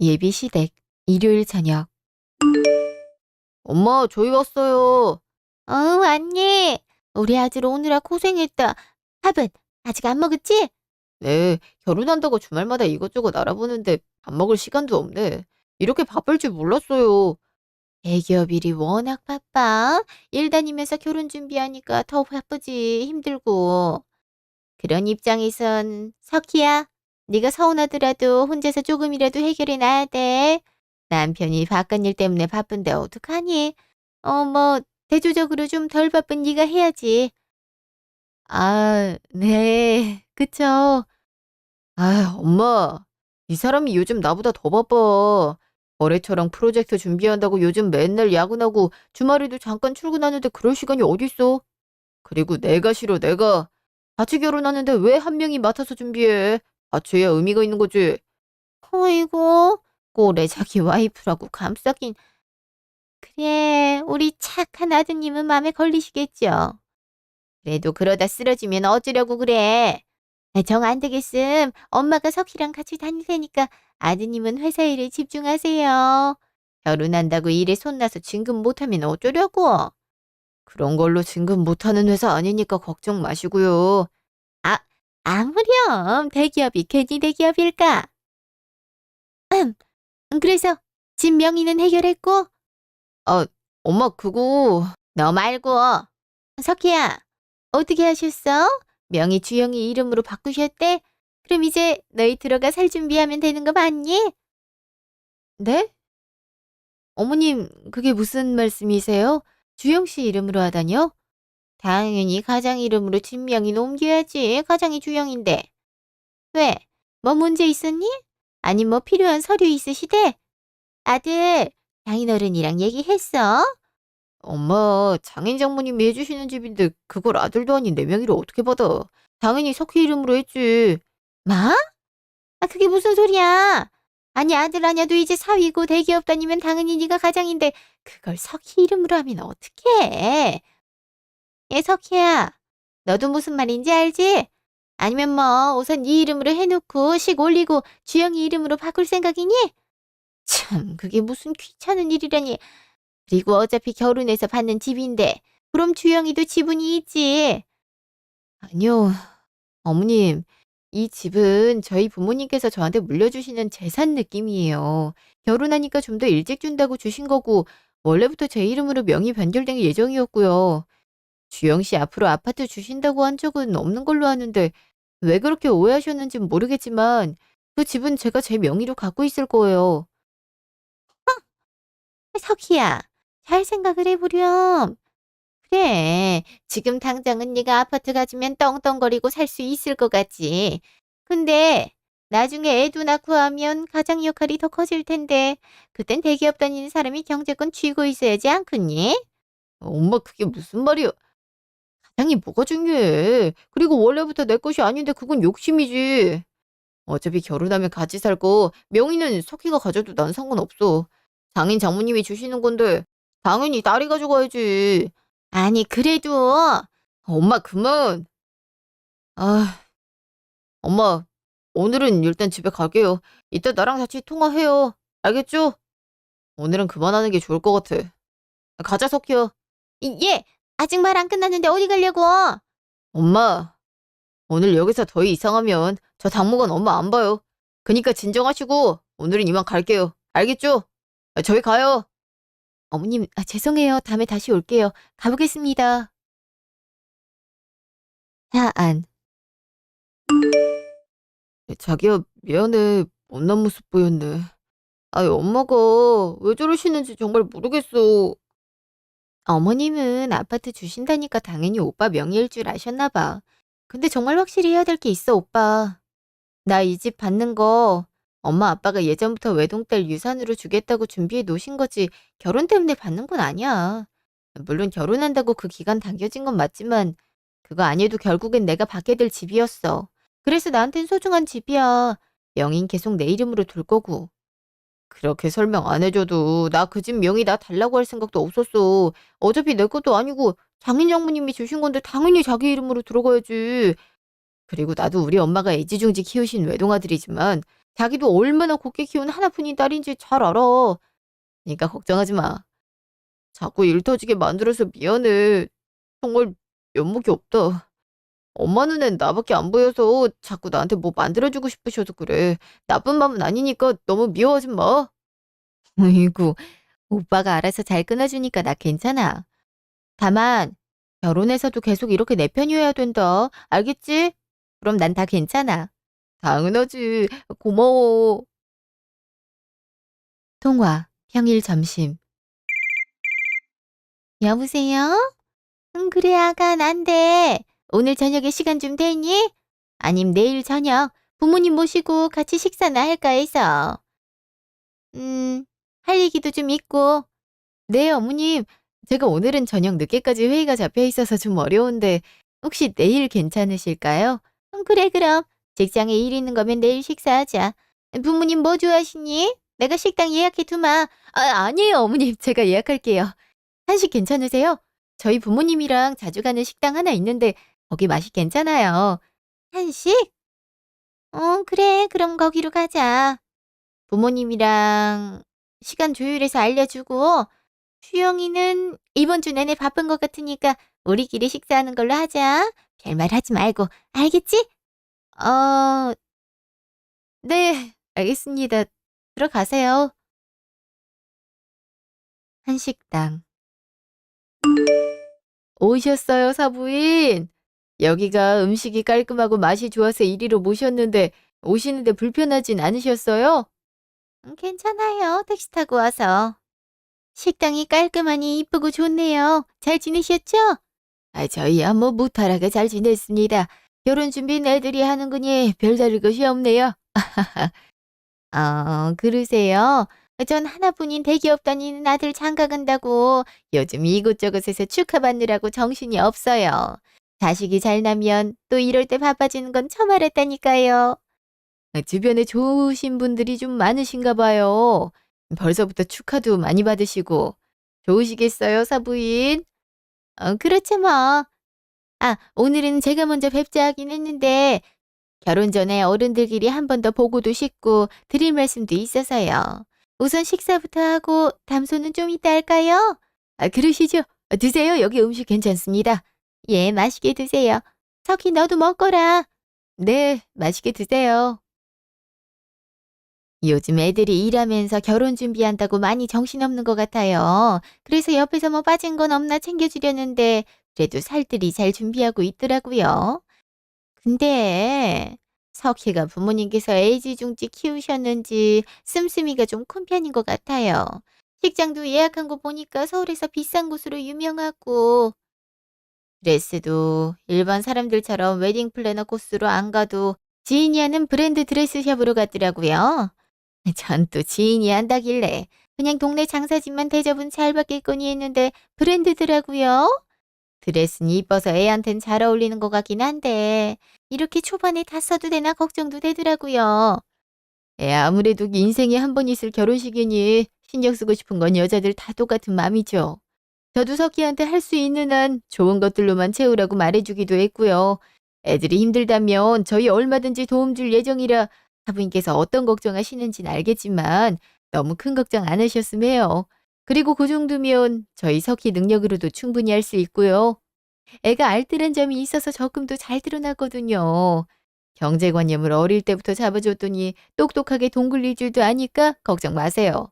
예비 시댁 일요일 저녁. 엄마, 저희 왔어요. 왔니? 우리 아들 오느라 고생했다. 밥은 아직 안 먹었지? 네, 결혼한다고 주말마다 이것저것 알아보는데 밥 먹을 시간도 없네. 이렇게 바쁠 줄 몰랐어요. 대기업 일이 워낙 바빠. 일 다니면서 결혼 준비하니까 더 바쁘지, 힘들고. 그런 입장에선 석희야, 네가 서운하더라도 혼자서 조금이라도 해결해 놔야 돼. 남편이 바깥 일 때문에 바쁜데 어떡하니? 뭐 대조적으로 좀 덜 바쁜 네가 해야지. 아, 네. 그쵸. 아, 엄마. 이 사람이 요즘 나보다 더 바빠. 거래처랑 프로젝트 준비한다고 요즘 맨날 야근하고 주말에도 잠깐 출근하는데 그럴 시간이 어딨어. 그리고 내가 싫어, 내가. 같이 결혼하는데 왜 한 명이 맡아서 준비해? 같이 해야 의미가 있는 거지. 어이구, 꼴에 자기 와이프라고 감싸긴. 그래, 우리 착한 아드님은 마음에 걸리시겠죠. 그래도 그러다 쓰러지면 어쩌려고 그래. 정 안 되겠음. 엄마가 석희랑 같이 다닐 테니까 아드님은 회사 일에 집중하세요. 결혼한다고 일에 손나서 진급 못하면 어쩌려고. 그런 걸로 진급 못하는 회사 아니니까 걱정 마시고요. 아, 아무렴 대기업이 괜히 대기업일까? 그래서 집 명의는 해결했고? 아, 엄마 그거 너 말고. 석희야, 어떻게 하셨어? 명의 주영이 이름으로 바꾸셨대? 그럼 이제 너희 들어가 살 준비하면 되는 거 맞니? 네? 어머님, 그게 무슨 말씀이세요? 주영 씨 이름으로 하다니요? 당연히 가장 이름으로 집 명의 옮겨야지. 가장이 주영인데. 왜? 뭐 문제 있었니? 아니 뭐 필요한 서류 있으시대? 아들, 장인어른이랑 얘기했어? 엄마, 장인 장모님이 해주시는 집인데 그걸 아들도 아닌 내 명의로 어떻게 받아? 당연히 석희 이름으로 했지. 뭐? 그게 무슨 소리야? 아니 아들 아냐도 이제 사위고 대기업 다니면 당연히 네가 가장인데 그걸 석희 이름으로 하면 어떡해? 얘 석희야, 너도 무슨 말인지 알지? 아니면 뭐 우선 네 이름으로 해놓고 식 올리고 주영이 이름으로 바꿀 생각이니? 참, 그게 무슨 귀찮은 일이라니. 그리고 어차피 결혼해서 받는 집인데 그럼 주영이도 지분이 있지. 아니요, 어머님. 이 집은 저희 부모님께서 저한테 물려주시는 재산 느낌이에요. 결혼하니까 좀 더 일찍 준다고 주신 거고 원래부터 제 이름으로 명의 변결될 예정이었고요. 주영 씨 앞으로 아파트 주신다고 한 적은 없는 걸로 아는데 왜 그렇게 오해하셨는진 모르겠지만 그 집은 제가 제 명의로 갖고 있을 거예요. 석희야, 잘 생각을 해보렴. 그래, 지금 당장은 네가 아파트 가지면 떵떵거리고 살 수 있을 것 같지. 근데 나중에 애도 낳고 하면 가장 역할이 더 커질 텐데 그땐 대기업 다니는 사람이 경제권 쥐고 있어야지 않겠니? 엄마, 그게 무슨 말이야? 가장이 뭐가 중요해? 그리고 원래부터 내 것이 아닌데 그건 욕심이지. 어차피 결혼하면 같이 살고 명의는 석희가 가져도 난 상관없어. 장인 장모님이 주시는 건데 당연히 딸이 가져가야지. 아니 그래도 엄마 그만. 아, 엄마, 오늘은 일단 집에 갈게요. 이따 나랑 다시 통화해요. 알겠죠? 오늘은 그만하는 게 좋을 것 같아. 가자, 석희야. 예, 아직 말 안 끝났는데 어디 가려고? 엄마, 오늘 여기서 더 이상하면 저 당분간 엄마 안 봐요. 그니까 진정하시고 오늘은 이만 갈게요. 알겠죠? 저희 가요. 어머님, 죄송해요. 다음에 다시 올게요. 가보겠습니다. 사안. 자기야, 미안해. 못난 모습 보였네. 아이, 엄마가 왜 저러시는지 정말 모르겠어. 어머님은 아파트 주신다니까 당연히 오빠 명의일 줄 아셨나 봐. 근데 정말 확실히 해야 될 게 있어, 오빠. 나 이 집 받는 거 엄마 아빠가 예전부터 외동딸 유산으로 주겠다고 준비해 놓으신 거지 결혼 때문에 받는 건 아니야. 물론 결혼한다고 그 기간 당겨진 건 맞지만 그거 아니어도 결국엔 내가 받게 될 집이었어. 그래서 나한텐 소중한 집이야. 명의는 계속 내 이름으로 둘 거고. 그렇게 설명 안 해줘도 나 그 집 명의 나 달라고 할 생각도 없었어. 어차피 내 것도 아니고 장인 장모님이 주신 건데 당연히 자기 이름으로 들어가야지. 그리고 나도 우리 엄마가 애지중지 키우신 외동아들이지만 자기도 얼마나 곱게 키운 하나뿐인 딸인지 잘 알아. 그러니까 걱정하지 마. 자꾸 일 터지게 만들어서 미안해. 정말 면목이 없다. 엄마 눈엔 나밖에 안 보여서 자꾸 나한테 뭐 만들어주고 싶으셔서 그래. 나쁜 마음은 아니니까 너무 미워하지 마. 어이구, 오빠가 알아서 잘 끊어주니까 나 괜찮아. 다만 결혼해서도 계속 이렇게 내 편이어야 된다. 알겠지? 그럼 난 다 괜찮아. 당연하지. 고마워. 통화, 평일 점심. 여보세요? 응, 그래, 아가, 난데. 오늘 저녁에 시간 좀 되니? 아님 내일 저녁 부모님 모시고 같이 식사나 할까 해서. 할 얘기도 좀 있고. 네, 어머님. 제가 오늘은 저녁 늦게까지 회의가 잡혀 있어서 좀 어려운데 혹시 내일 괜찮으실까요? 그래, 그럼. 직장에 일 있는 거면 내일 식사하자. 부모님 뭐 좋아하시니? 내가 식당 예약해 두마. 아니에요, 어머님. 제가 예약할게요. 한식 괜찮으세요? 저희 부모님이랑 자주 가는 식당 하나 있는데 거기 맛이 괜찮아요. 한식? 그래. 그럼 거기로 가자. 부모님이랑 시간 조율해서 알려주고 수영이는 이번 주 내내 바쁜 것 같으니까 우리끼리 식사하는 걸로 하자. 별말 하지 말고. 알겠지? 어, 네. 알겠습니다. 들어가세요. 한식당. 오셨어요, 사부인? 여기가 음식이 깔끔하고 맛이 좋아서 이리로 모셨는데 오시는데 불편하진 않으셨어요? 괜찮아요. 택시 타고 와서. 식당이 깔끔하니 이쁘고 좋네요. 잘 지내셨죠? 저희야 뭐 무탈하게 잘 지냈습니다. 결혼 준비는 애들이 하는 거니 별다를 것이 없네요. 그러세요? 전 하나뿐인 대기업 다니는 아들 장가 간다고 요즘 이곳저곳에서 축하받느라고 정신이 없어요. 자식이 잘 나면 또 이럴 때 바빠지는 건 처음 알았다니까요. 주변에 좋으신 분들이 좀 많으신가 봐요. 벌써부터 축하도 많이 받으시고. 좋으시겠어요, 사부인? 그렇지 뭐. 오늘은 제가 먼저 뵙자 하긴 했는데 결혼 전에 어른들끼리 한 번 더 보고도 싶고 드릴 말씀도 있어서요. 우선 식사부터 하고 담소는 좀 이따 할까요? 그러시죠. 드세요. 여기 음식 괜찮습니다. 예, 맛있게 드세요. 석희 너도 먹거라. 네, 맛있게 드세요. 요즘 애들이 일하면서 결혼 준비한다고 많이 정신없는 것 같아요. 그래서 옆에서 뭐 빠진 건 없나 챙겨주려는데 그래도 살뜰히 잘 준비하고 있더라고요. 근데 석희가 부모님께서 애지중지 키우셨는지 씀씀이가 좀 큰 편인 것 같아요. 식장도 예약한 거 보니까 서울에서 비싼 곳으로 유명하고 드레스도 일반 사람들처럼 웨딩 플래너 코스로 안 가도 지인이 하는 브랜드 드레스샵으로 갔더라고요. 전 또 지인이 한다길래 그냥 동네 장사진만 대접은 잘 받겠거니 했는데 브랜드더라고요. 드레스는 이뻐서 애한텐 잘 어울리는 것 같긴 한데 이렇게 초반에 다 써도 되나 걱정도 되더라고요. 아무래도 인생에 한 번 있을 결혼식이니 신경 쓰고 싶은 건 여자들 다 똑같은 맘이죠. 저도 석희한테 할 수 있는 한 좋은 것들로만 채우라고 말해주기도 했고요. 애들이 힘들다면 저희 얼마든지 도움 줄 예정이라 사부인께서 어떤 걱정하시는지는 알겠지만 너무 큰 걱정 안 하셨으면 해요. 그리고 그 정도면 저희 석희 능력으로도 충분히 할 수 있고요. 애가 알뜰한 점이 있어서 적금도 잘 드러났거든요. 경제관념을 어릴 때부터 잡아줬더니 똑똑하게 돈 굴릴 줄도 아니까 걱정 마세요.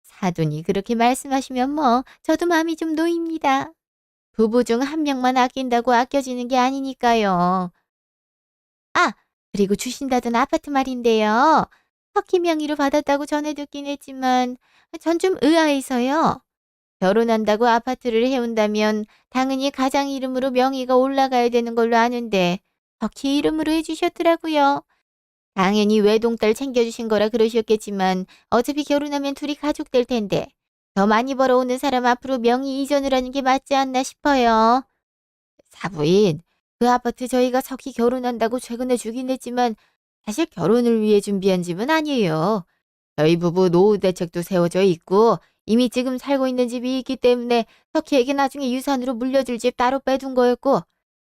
사돈이 그렇게 말씀하시면 뭐 저도 마음이 좀 놓입니다. 부부 중 한 명만 아낀다고 아껴지는 게 아니니까요. 그리고 주신다던 아파트 말인데요. 석희 명의로 받았다고 전해 듣긴 했지만 전 좀 의아해서요. 결혼한다고 아파트를 해온다면 당연히 가장 이름으로 명의가 올라가야 되는 걸로 아는데 석희 이름으로 해주셨더라고요. 당연히 외동딸 챙겨주신 거라 그러셨겠지만 어차피 결혼하면 둘이 가족 될 텐데 더 많이 벌어오는 사람 앞으로 명의 이전을 하는 게 맞지 않나 싶어요. 사부인, 그 아파트 저희가 석희 결혼한다고 최근에 주긴 했지만 사실 결혼을 위해 준비한 집은 아니에요. 저희 부부 노후 대책도 세워져 있고 이미 지금 살고 있는 집이 있기 때문에 석희에게 나중에 유산으로 물려줄 집 따로 빼둔 거였고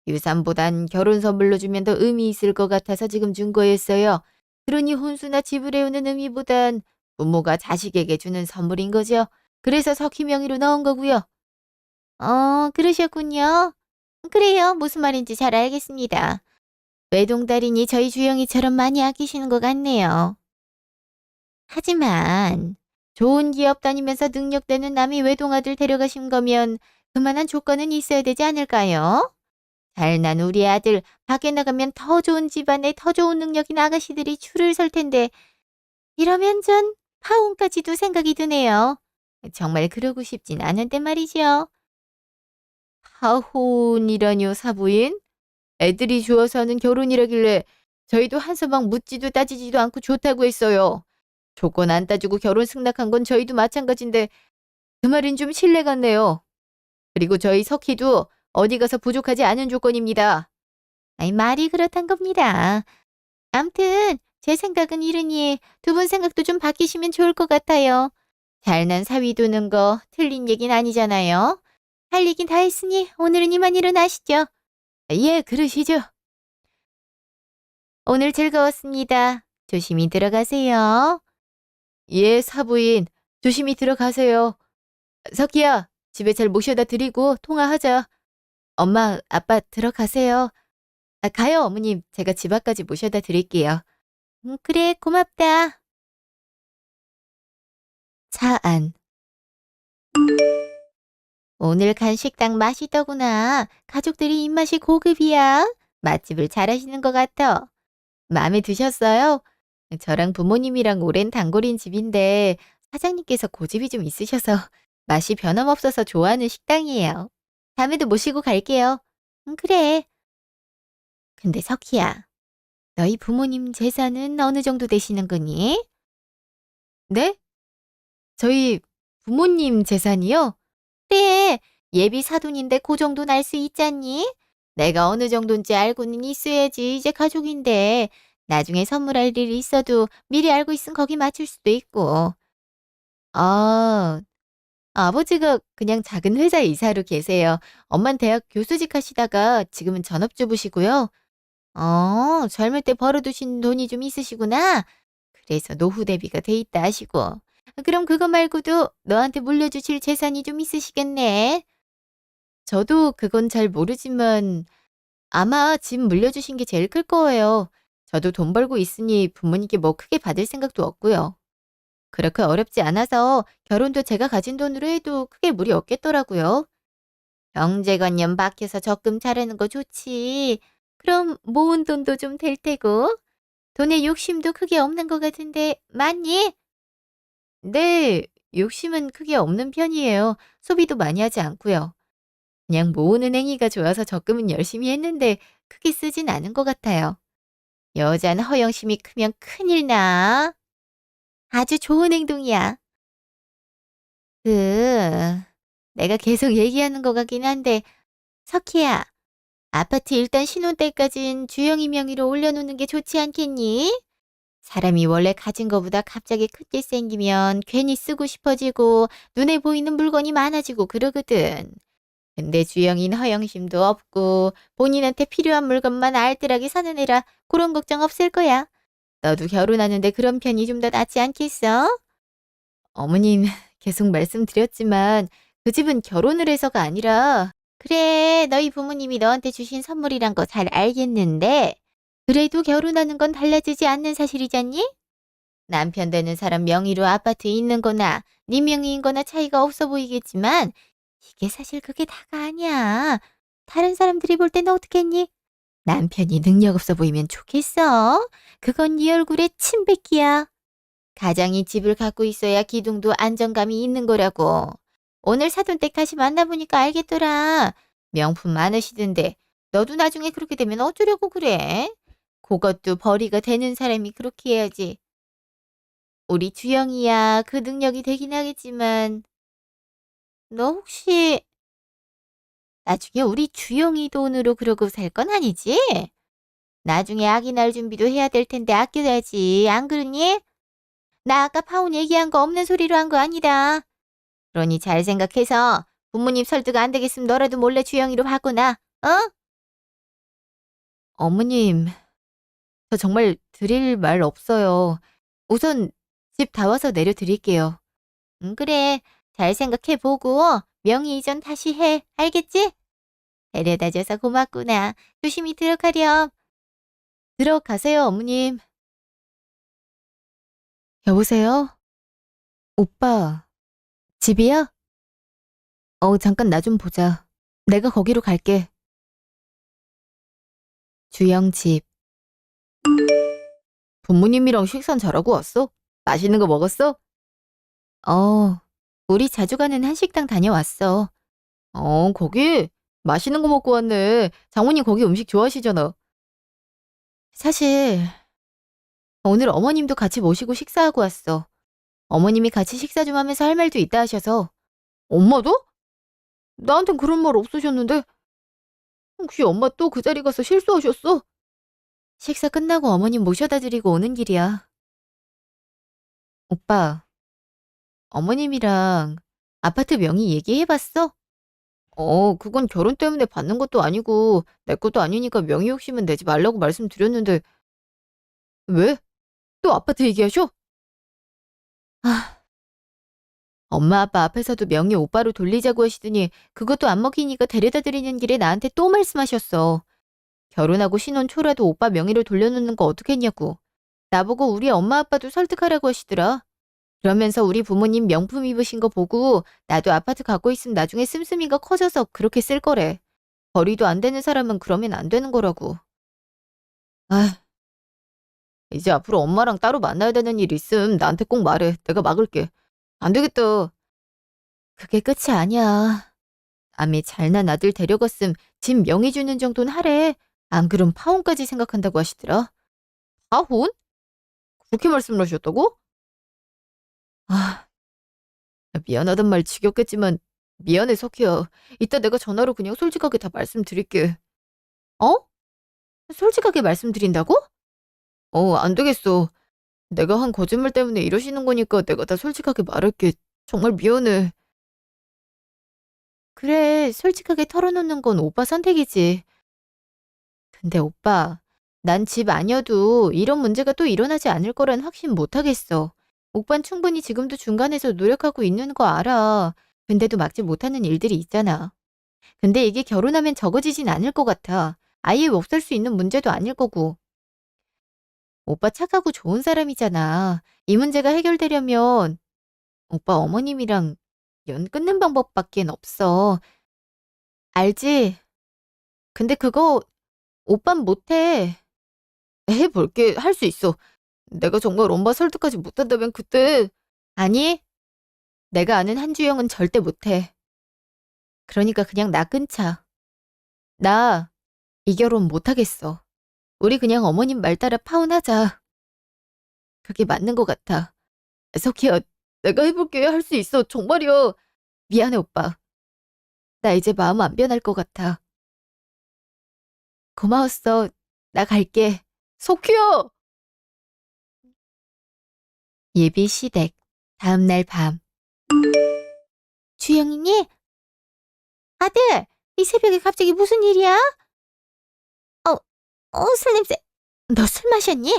유산보단 결혼 선물로 주면 더 의미 있을 것 같아서 지금 준 거였어요. 그러니 혼수나 집을 해오는 의미보단 부모가 자식에게 주는 선물인 거죠. 그래서 석희 명의로 넣은 거고요. 그러셨군요. 그래요. 무슨 말인지 잘 알겠습니다. 외동딸이니 저희 주영이처럼 많이 아끼시는 것 같네요. 하지만 좋은 기업 다니면서 능력되는 남이 외동아들 데려가신 거면 그만한 조건은 있어야 되지 않을까요? 잘난 우리 아들 밖에 나가면 더 좋은 집안에 더 좋은 능력 있는 아가씨들이 줄을 설 텐데 이러면 전 파혼까지도 생각이 드네요. 정말 그러고 싶진 않은데 말이죠. 파혼이라뇨 사부인? 애들이 좋아서 하는 결혼이라길래 저희도 한서방 묻지도 따지지도 않고 좋다고 했어요. 조건 안 따지고 결혼 승낙한 건 저희도 마찬가지인데 그 말은 좀 신뢰 같네요. 그리고 저희 석희도 어디 가서 부족하지 않은 조건입니다. 아니 말이 그렇단 겁니다. 암튼 제 생각은 이러니 두 분 생각도 좀 바뀌시면 좋을 것 같아요. 잘난 사위 두는 거 틀린 얘긴 아니잖아요. 할 얘긴 다 했으니 오늘은 이만 일어나시죠. 예, 그러시죠. 오늘 즐거웠습니다. 조심히 들어가세요. 예, 사부인. 조심히 들어가세요. 석희야, 집에 잘 모셔다 드리고 통화하자. 엄마, 아빠 들어가세요. 가요, 어머님. 제가 집 앞까지 모셔다 드릴게요. 그래, 고맙다. 차 안. 오늘 간 식당 맛있더구나. 가족들이 입맛이 고급이야. 맛집을 잘하시는 것 같아. 마음에 드셨어요? 저랑 부모님이랑 오랜 단골인 집인데 사장님께서 고집이 좀 있으셔서 맛이 변함없어서 좋아하는 식당이에요. 다음에도 모시고 갈게요. 그래. 근데 석희야, 너희 부모님 재산은 어느 정도 되시는 거니? 네? 저희 부모님 재산이요? 그래, 예비 사돈인데 그 정도는 알 수 있잖니? 내가 어느 정도인지 알고는 있어야지. 이제 가족인데 나중에 선물할 일이 있어도 미리 알고 있으면 거기 맞출 수도 있고. 아, 아버지가 그냥 작은 회사 이사로 계세요. 엄만 대학 교수직 하시다가 지금은 전업주부시고요. 젊을 때 벌어두신 돈이 좀 있으시구나. 그래서 노후 대비가 돼 있다 하시고. 그럼 그거 말고도 너한테 물려주실 재산이 좀 있으시겠네. 저도 그건 잘 모르지만 아마 집 물려주신 게 제일 클 거예요. 저도 돈 벌고 있으니 부모님께 뭐 크게 받을 생각도 없고요. 그렇게 어렵지 않아서 결혼도 제가 가진 돈으로 해도 크게 무리 없겠더라고요. 경제관념 박혀서 적금 차리는 거 좋지. 그럼 모은 돈도 좀 될 테고. 돈에 욕심도 크게 없는 것 같은데 맞니? 네, 욕심은 크게 없는 편이에요. 소비도 많이 하지 않고요. 그냥 모으는 행위가 좋아서 적금은 열심히 했는데 크게 쓰진 않은 것 같아요. 여자는 허영심이 크면 큰일 나. 아주 좋은 행동이야. 그, 내가 계속 얘기하는 것 같긴 한데, 석희야, 아파트 일단 신혼 때까진 주영이 명의로 올려놓는 게 좋지 않겠니? 사람이 원래 가진 거보다 갑자기 크게 생기면 괜히 쓰고 싶어지고 눈에 보이는 물건이 많아지고 그러거든. 근데 주영이는 허영심도 없고 본인한테 필요한 물건만 알뜰하게 사는 애라 그런 걱정 없을 거야. 너도 결혼하는데 그런 편이 좀 더 낫지 않겠어? 어머님, 계속 말씀드렸지만 그 집은 결혼을 해서가 아니라 그래, 너희 부모님이 너한테 주신 선물이란 거 잘 알겠는데 그래도 결혼하는 건 달라지지 않는 사실이잖니? 남편 되는 사람 명의로 아파트에 있는 거나 네 명의인 거나 차이가 없어 보이겠지만 이게 사실 그게 다가 아니야. 다른 사람들이 볼 때는 어떻겠니? 남편이 능력 없어 보이면 좋겠어? 그건 네 얼굴에 침 뱉기야. 가장이 집을 갖고 있어야 기둥도 안정감이 있는 거라고. 오늘 사돈댁 다시 만나보니까 알겠더라. 명품 많으시던데 너도 나중에 그렇게 되면 어쩌려고 그래? 그것도 벌이가 되는 사람이 그렇게 해야지. 우리 주영이야 그 능력이 되긴 하겠지만 너 혹시 나중에 우리 주영이 돈으로 그러고 살 건 아니지? 나중에 아기 낳을 준비도 해야 될 텐데 아껴야지. 안 그러니? 나 아까 파혼 얘기한 거 없는 소리로 한 거 아니다. 그러니 잘 생각해서 부모님 설득 안 되겠으면 너라도 몰래 주영이로 바꿔놔. 어? 어머님, 저 정말 드릴 말 없어요. 우선 집 다 와서 내려드릴게요. 그래. 잘 생각해보고 명의 이전 다시 해. 알겠지? 데려다줘서 고맙구나. 조심히 들어가렴. 들어가세요, 어머님. 여보세요? 오빠, 집이야? 잠깐 나 좀 보자. 내가 거기로 갈게. 주영 집. 부모님이랑 식사 잘하고 왔어? 맛있는 거 먹었어? 우리 자주 가는 한식당 다녀왔어. 거기 맛있는 거 먹고 왔네. 장모님 거기 음식 좋아하시잖아. 사실 오늘 어머님도 같이 모시고 식사하고 왔어. 어머님이 같이 식사 좀 하면서 할 말도 있다 하셔서. 엄마도? 나한텐 그런 말 없으셨는데. 혹시 엄마 또 그 자리 가서 실수하셨어? 식사 끝나고 어머님 모셔다 드리고 오는 길이야. 오빠, 어머님이랑 아파트 명의 얘기해봤어? 그건 결혼 때문에 받는 것도 아니고 내 것도 아니니까 명의 욕심은 내지 말라고 말씀드렸는데 왜? 또 아파트 얘기하셔? 아, 엄마 아빠 앞에서도 명의 오빠로 돌리자고 하시더니 그것도 안 먹히니까 데려다 드리는 길에 나한테 또 말씀하셨어. 결혼하고 신혼 초라도 오빠 명의로 돌려놓는 거 어떻겠냐고. 나보고 우리 엄마 아빠도 설득하라고 하시더라. 그러면서 우리 부모님 명품 입으신 거 보고 나도 아파트 갖고 있으면 나중에 씀씀이가 커져서 그렇게 쓸 거래. 벌이도 안 되는 사람은 그러면 안 되는 거라고. 아, 이제 앞으로 엄마랑 따로 만나야 되는 일 있음 나한테 꼭 말해. 내가 막을게. 안 되겠다. 그게 끝이 아니야. 남이 잘난 아들 데려갔음 집 명의 주는 정도는 하래. 안 그럼 파혼까지 생각한다고 하시더라. 파혼? 그렇게 말씀을 하셨다고? 아, 미안하단 말 지겹겠지만 미안해 석희야. 이따 내가 전화로 그냥 솔직하게 다 말씀드릴게. 어? 솔직하게 말씀드린다고? 안 되겠어. 내가 한 거짓말 때문에 이러시는 거니까 내가 다 솔직하게 말할게. 정말 미안해. 그래, 솔직하게 털어놓는 건 오빠 선택이지. 근데 오빠, 난 집 아니어도 이런 문제가 또 일어나지 않을 거란 확신 못 하겠어. 오빤 충분히 지금도 중간에서 노력하고 있는 거 알아. 근데도 막지 못하는 일들이 있잖아. 근데 이게 결혼하면 적어지진 않을 것 같아. 아예 없앨 수 있는 문제도 아닐 거고. 오빠 착하고 좋은 사람이잖아. 이 문제가 해결되려면 오빠 어머님이랑 연 끊는 방법밖엔 없어. 알지? 근데 그거 오빤 못해. 해볼게. 할 수 있어. 내가 정말 엄마 설득하지 못한다면 그때 아니, 내가 아는 한주영은 절대 못해. 그러니까 그냥 나 끊자. 나 이 결혼 못하겠어. 우리 그냥 어머님 말 따라 파혼하자. 그게 맞는 것 같아. 석희야, 내가 해볼게. 할 수 있어. 정말이야. 미안해, 오빠. 나 이제 마음 안 변할 것 같아. 고마웠어. 나 갈게. 석희야! 예비 시댁. 다음날 밤. 주영이니? 아들, 이 새벽에 갑자기 무슨 일이야? 술 냄새. 너 술 마셨니?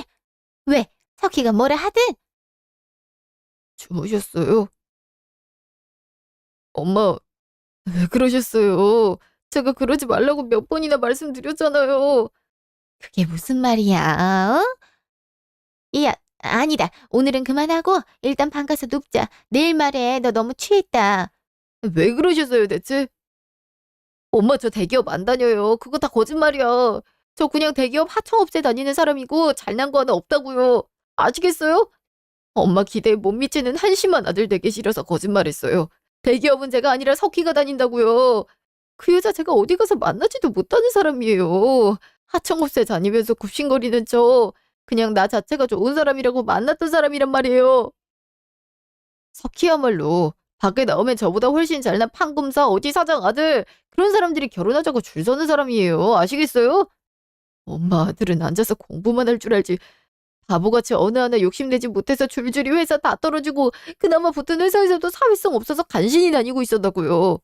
왜? 석희가 뭐라 하든? 주무셨어요? 엄마, 왜 그러셨어요? 제가 그러지 말라고 몇 번이나 말씀드렸잖아요. 그게 무슨 말이야, 어? 아니다. 오늘은 그만하고 일단 방 가서 눕자. 내일 말해. 너 너무 취했다. 왜 그러셨어요, 대체? 엄마 저 대기업 안 다녀요. 그거 다 거짓말이야. 저 그냥 대기업 하청업체 다니는 사람이고 잘난 거 하나 없다고요. 아시겠어요? 엄마 기대에 못 미치는 한심한 아들 되기 싫어서 거짓말했어요. 대기업은 제가 아니라 석희가 다닌다고요. 그 여자 제가 어디 가서 만나지도 못하는 사람이에요. 하청업체 다니면서 굽신거리는 저 그냥 나 자체가 좋은 사람이라고 만났던 사람이란 말이에요. 석희야말로 밖에 나오면 저보다 훨씬 잘난 판검사 어디 사장 아들 그런 사람들이 결혼하자고 줄 서는 사람이에요. 아시겠어요? 엄마 아들은 앉아서 공부만 할 줄 알지 바보같이 어느 하나 욕심내지 못해서 줄줄이 회사 다 떨어지고 그나마 붙은 회사에서도 사회성 없어서 간신히 다니고 있었다고요.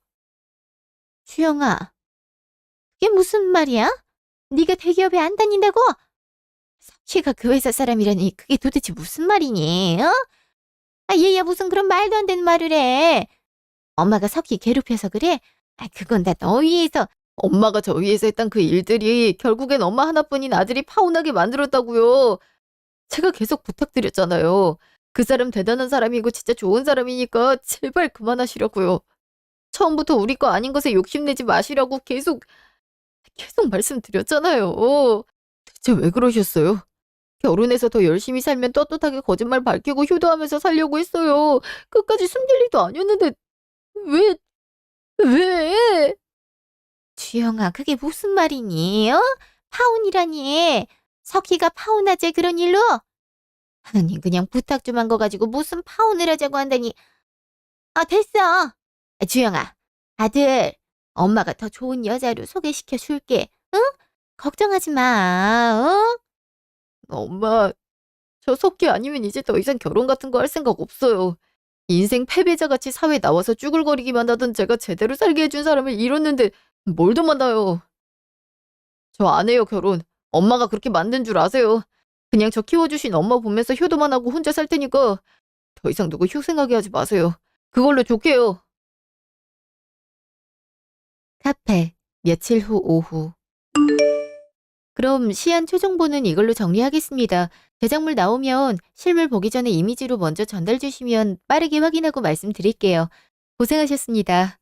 주영아, 그게 무슨 말이야? 네가 대기업에 안 다닌다고? 석희가 그 회사 사람이라니 그게 도대체 무슨 말이니? 어? 아, 얘야 무슨 그런 말도 안 되는 말을 해. 엄마가 석희 괴롭혀서 그래? 아, 그건 다 너 위해서. 엄마가 저 위해서 했던 그 일들이 결국엔 엄마 하나뿐인 아들이 파혼하게 만들었다고요. 제가 계속 부탁드렸잖아요. 그 사람 대단한 사람이고 진짜 좋은 사람이니까 제발 그만하시라고요. 처음부터 우리 거 아닌 것에 욕심내지 마시라고 계속 말씀드렸잖아요. 대체 왜 그러셨어요? 결혼해서 더 열심히 살면 떳떳하게 거짓말 밝히고 효도하면서 살려고 했어요. 끝까지 숨길 일도 아니었는데 왜, 왜? 주영아, 그게 무슨 말이니? 어? 파혼이라니. 석희가 파혼하재 그런 일로? 아니, 그냥 부탁 좀 한 거 가지고 무슨 파혼을 하자고 한다니. 아, 됐어. 아, 주영아, 아들, 엄마가 더 좋은 여자로 소개시켜 줄게. 응? 걱정하지 마. 어? 엄마, 저 석희 아니면 이제 더 이상 결혼 같은 거 할 생각 없어요. 인생 패배자같이 사회 나와서 쭈글거리기만 하던 제가 제대로 살게 해준 사람을 잃었는데 뭘 더 만나요. 저 안 해요, 결혼. 엄마가 그렇게 만든 줄 아세요. 그냥 저 키워주신 엄마 보면서 효도만 하고 혼자 살 테니까 더 이상 누구 희생하게 하지 마세요. 그걸로 좋게요. 카페, 며칠 후 오후. 그럼 시안 최종본은 이걸로 정리하겠습니다. 제작물 나오면 실물 보기 전에 이미지로 먼저 전달 주시면 빠르게 확인하고 말씀드릴게요. 고생하셨습니다.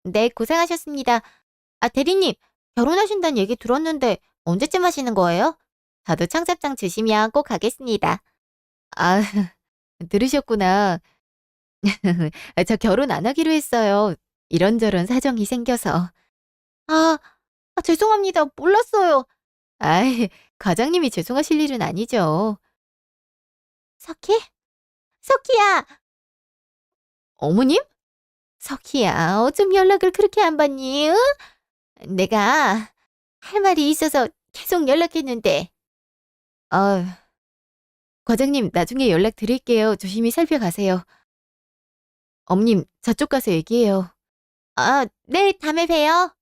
네, 고생하셨습니다. 아, 대리님, 결혼하신다는 얘기 들었는데 언제쯤 하시는 거예요? 저도 청첩장 주시면 꼭 가겠습니다. 아, 들으셨구나. 저 결혼 안 하기로 했어요. 이런저런 사정이 생겨서. 아, 죄송합니다. 몰랐어요. 아이, 과장님이 죄송하실 일은 아니죠. 석희? 석희야! 어머님? 석희야, 어쩜 연락을 그렇게 안 받니? 응? 내가 할 말이 있어서 계속 연락했는데. 과장님, 나중에 연락드릴게요. 조심히 살펴가세요. 어머님, 저쪽 가서 얘기해요. 아, 네, 다음에 봬요.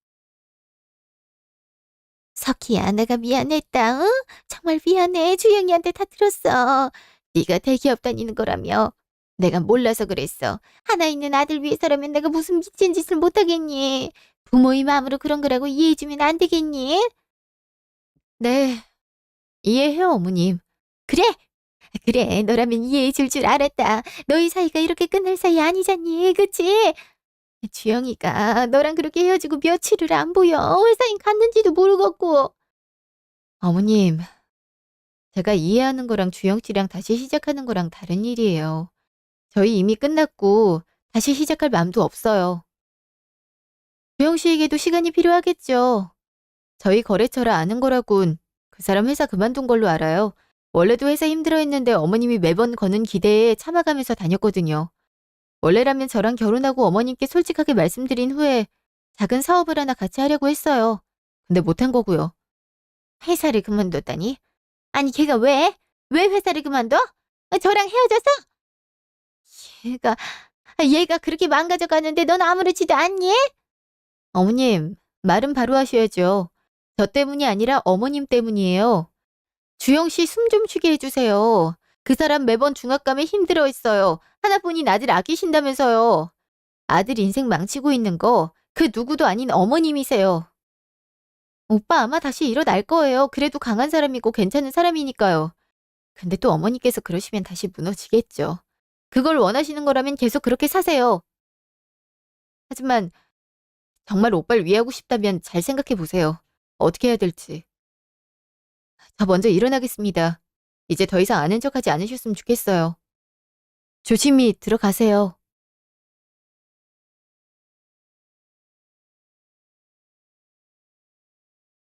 석희야, 내가 미안했다. 응? 정말 미안해. 주영이한테 다 들었어. 네가 대기업 다니는 거라며. 내가 몰라서 그랬어. 하나 있는 아들 위해서라면 내가 무슨 미친 짓을 못하겠니? 부모의 마음으로 그런 거라고 이해해주면 안 되겠니? 네, 이해해요, 어머님. 그래, 그래. 너라면 이해해줄 줄 알았다. 너희 사이가 이렇게 끝날 사이 아니잖니. 그치? 주영이가 너랑 그렇게 헤어지고 며칠을 안 보여. 회사인 갔는지도 모르겠고. 어머님, 제가 이해하는 거랑 주영 씨랑 다시 시작하는 거랑 다른 일이에요. 저희 이미 끝났고 다시 시작할 마음도 없어요. 주영 씨에게도 시간이 필요하겠죠. 저희 거래처라 아는 거라곤 그 사람 회사 그만둔 걸로 알아요. 원래도 회사 힘들어했는데 어머님이 매번 거는 기대에 참아가면서 다녔거든요. 원래라면 저랑 결혼하고 어머님께 솔직하게 말씀드린 후에 작은 사업을 하나 같이 하려고 했어요. 근데 못한 거고요. 회사를 그만뒀다니? 아니 걔가 왜? 왜 회사를 그만둬? 저랑 헤어졌어? 얘가 얘가 그렇게 망가져가는데 넌 아무렇지도 않니? 어머님, 말은 바로 하셔야죠. 저 때문이 아니라 어머님 때문이에요. 주영 씨 숨 좀 쉬게 해주세요. 그 사람 매번 중압 감에 힘들어했어요. 하나뿐인 아들 아끼신다면서요. 아들 인생 망치고 있는 거 그 누구도 아닌 어머님이세요. 오빠 아마 다시 일어날 거예요. 그래도 강한 사람이고 괜찮은 사람이니까요. 근데 또 어머니께서 그러시면 다시 무너지겠죠. 그걸 원하시는 거라면 계속 그렇게 사세요. 하지만 정말 오빠를 위하고 싶다면 잘 생각해 보세요. 어떻게 해야 될지. 저 먼저 일어나겠습니다. 이제 더 이상 아는 척하지 않으셨으면 좋겠어요. 조심히 들어가세요.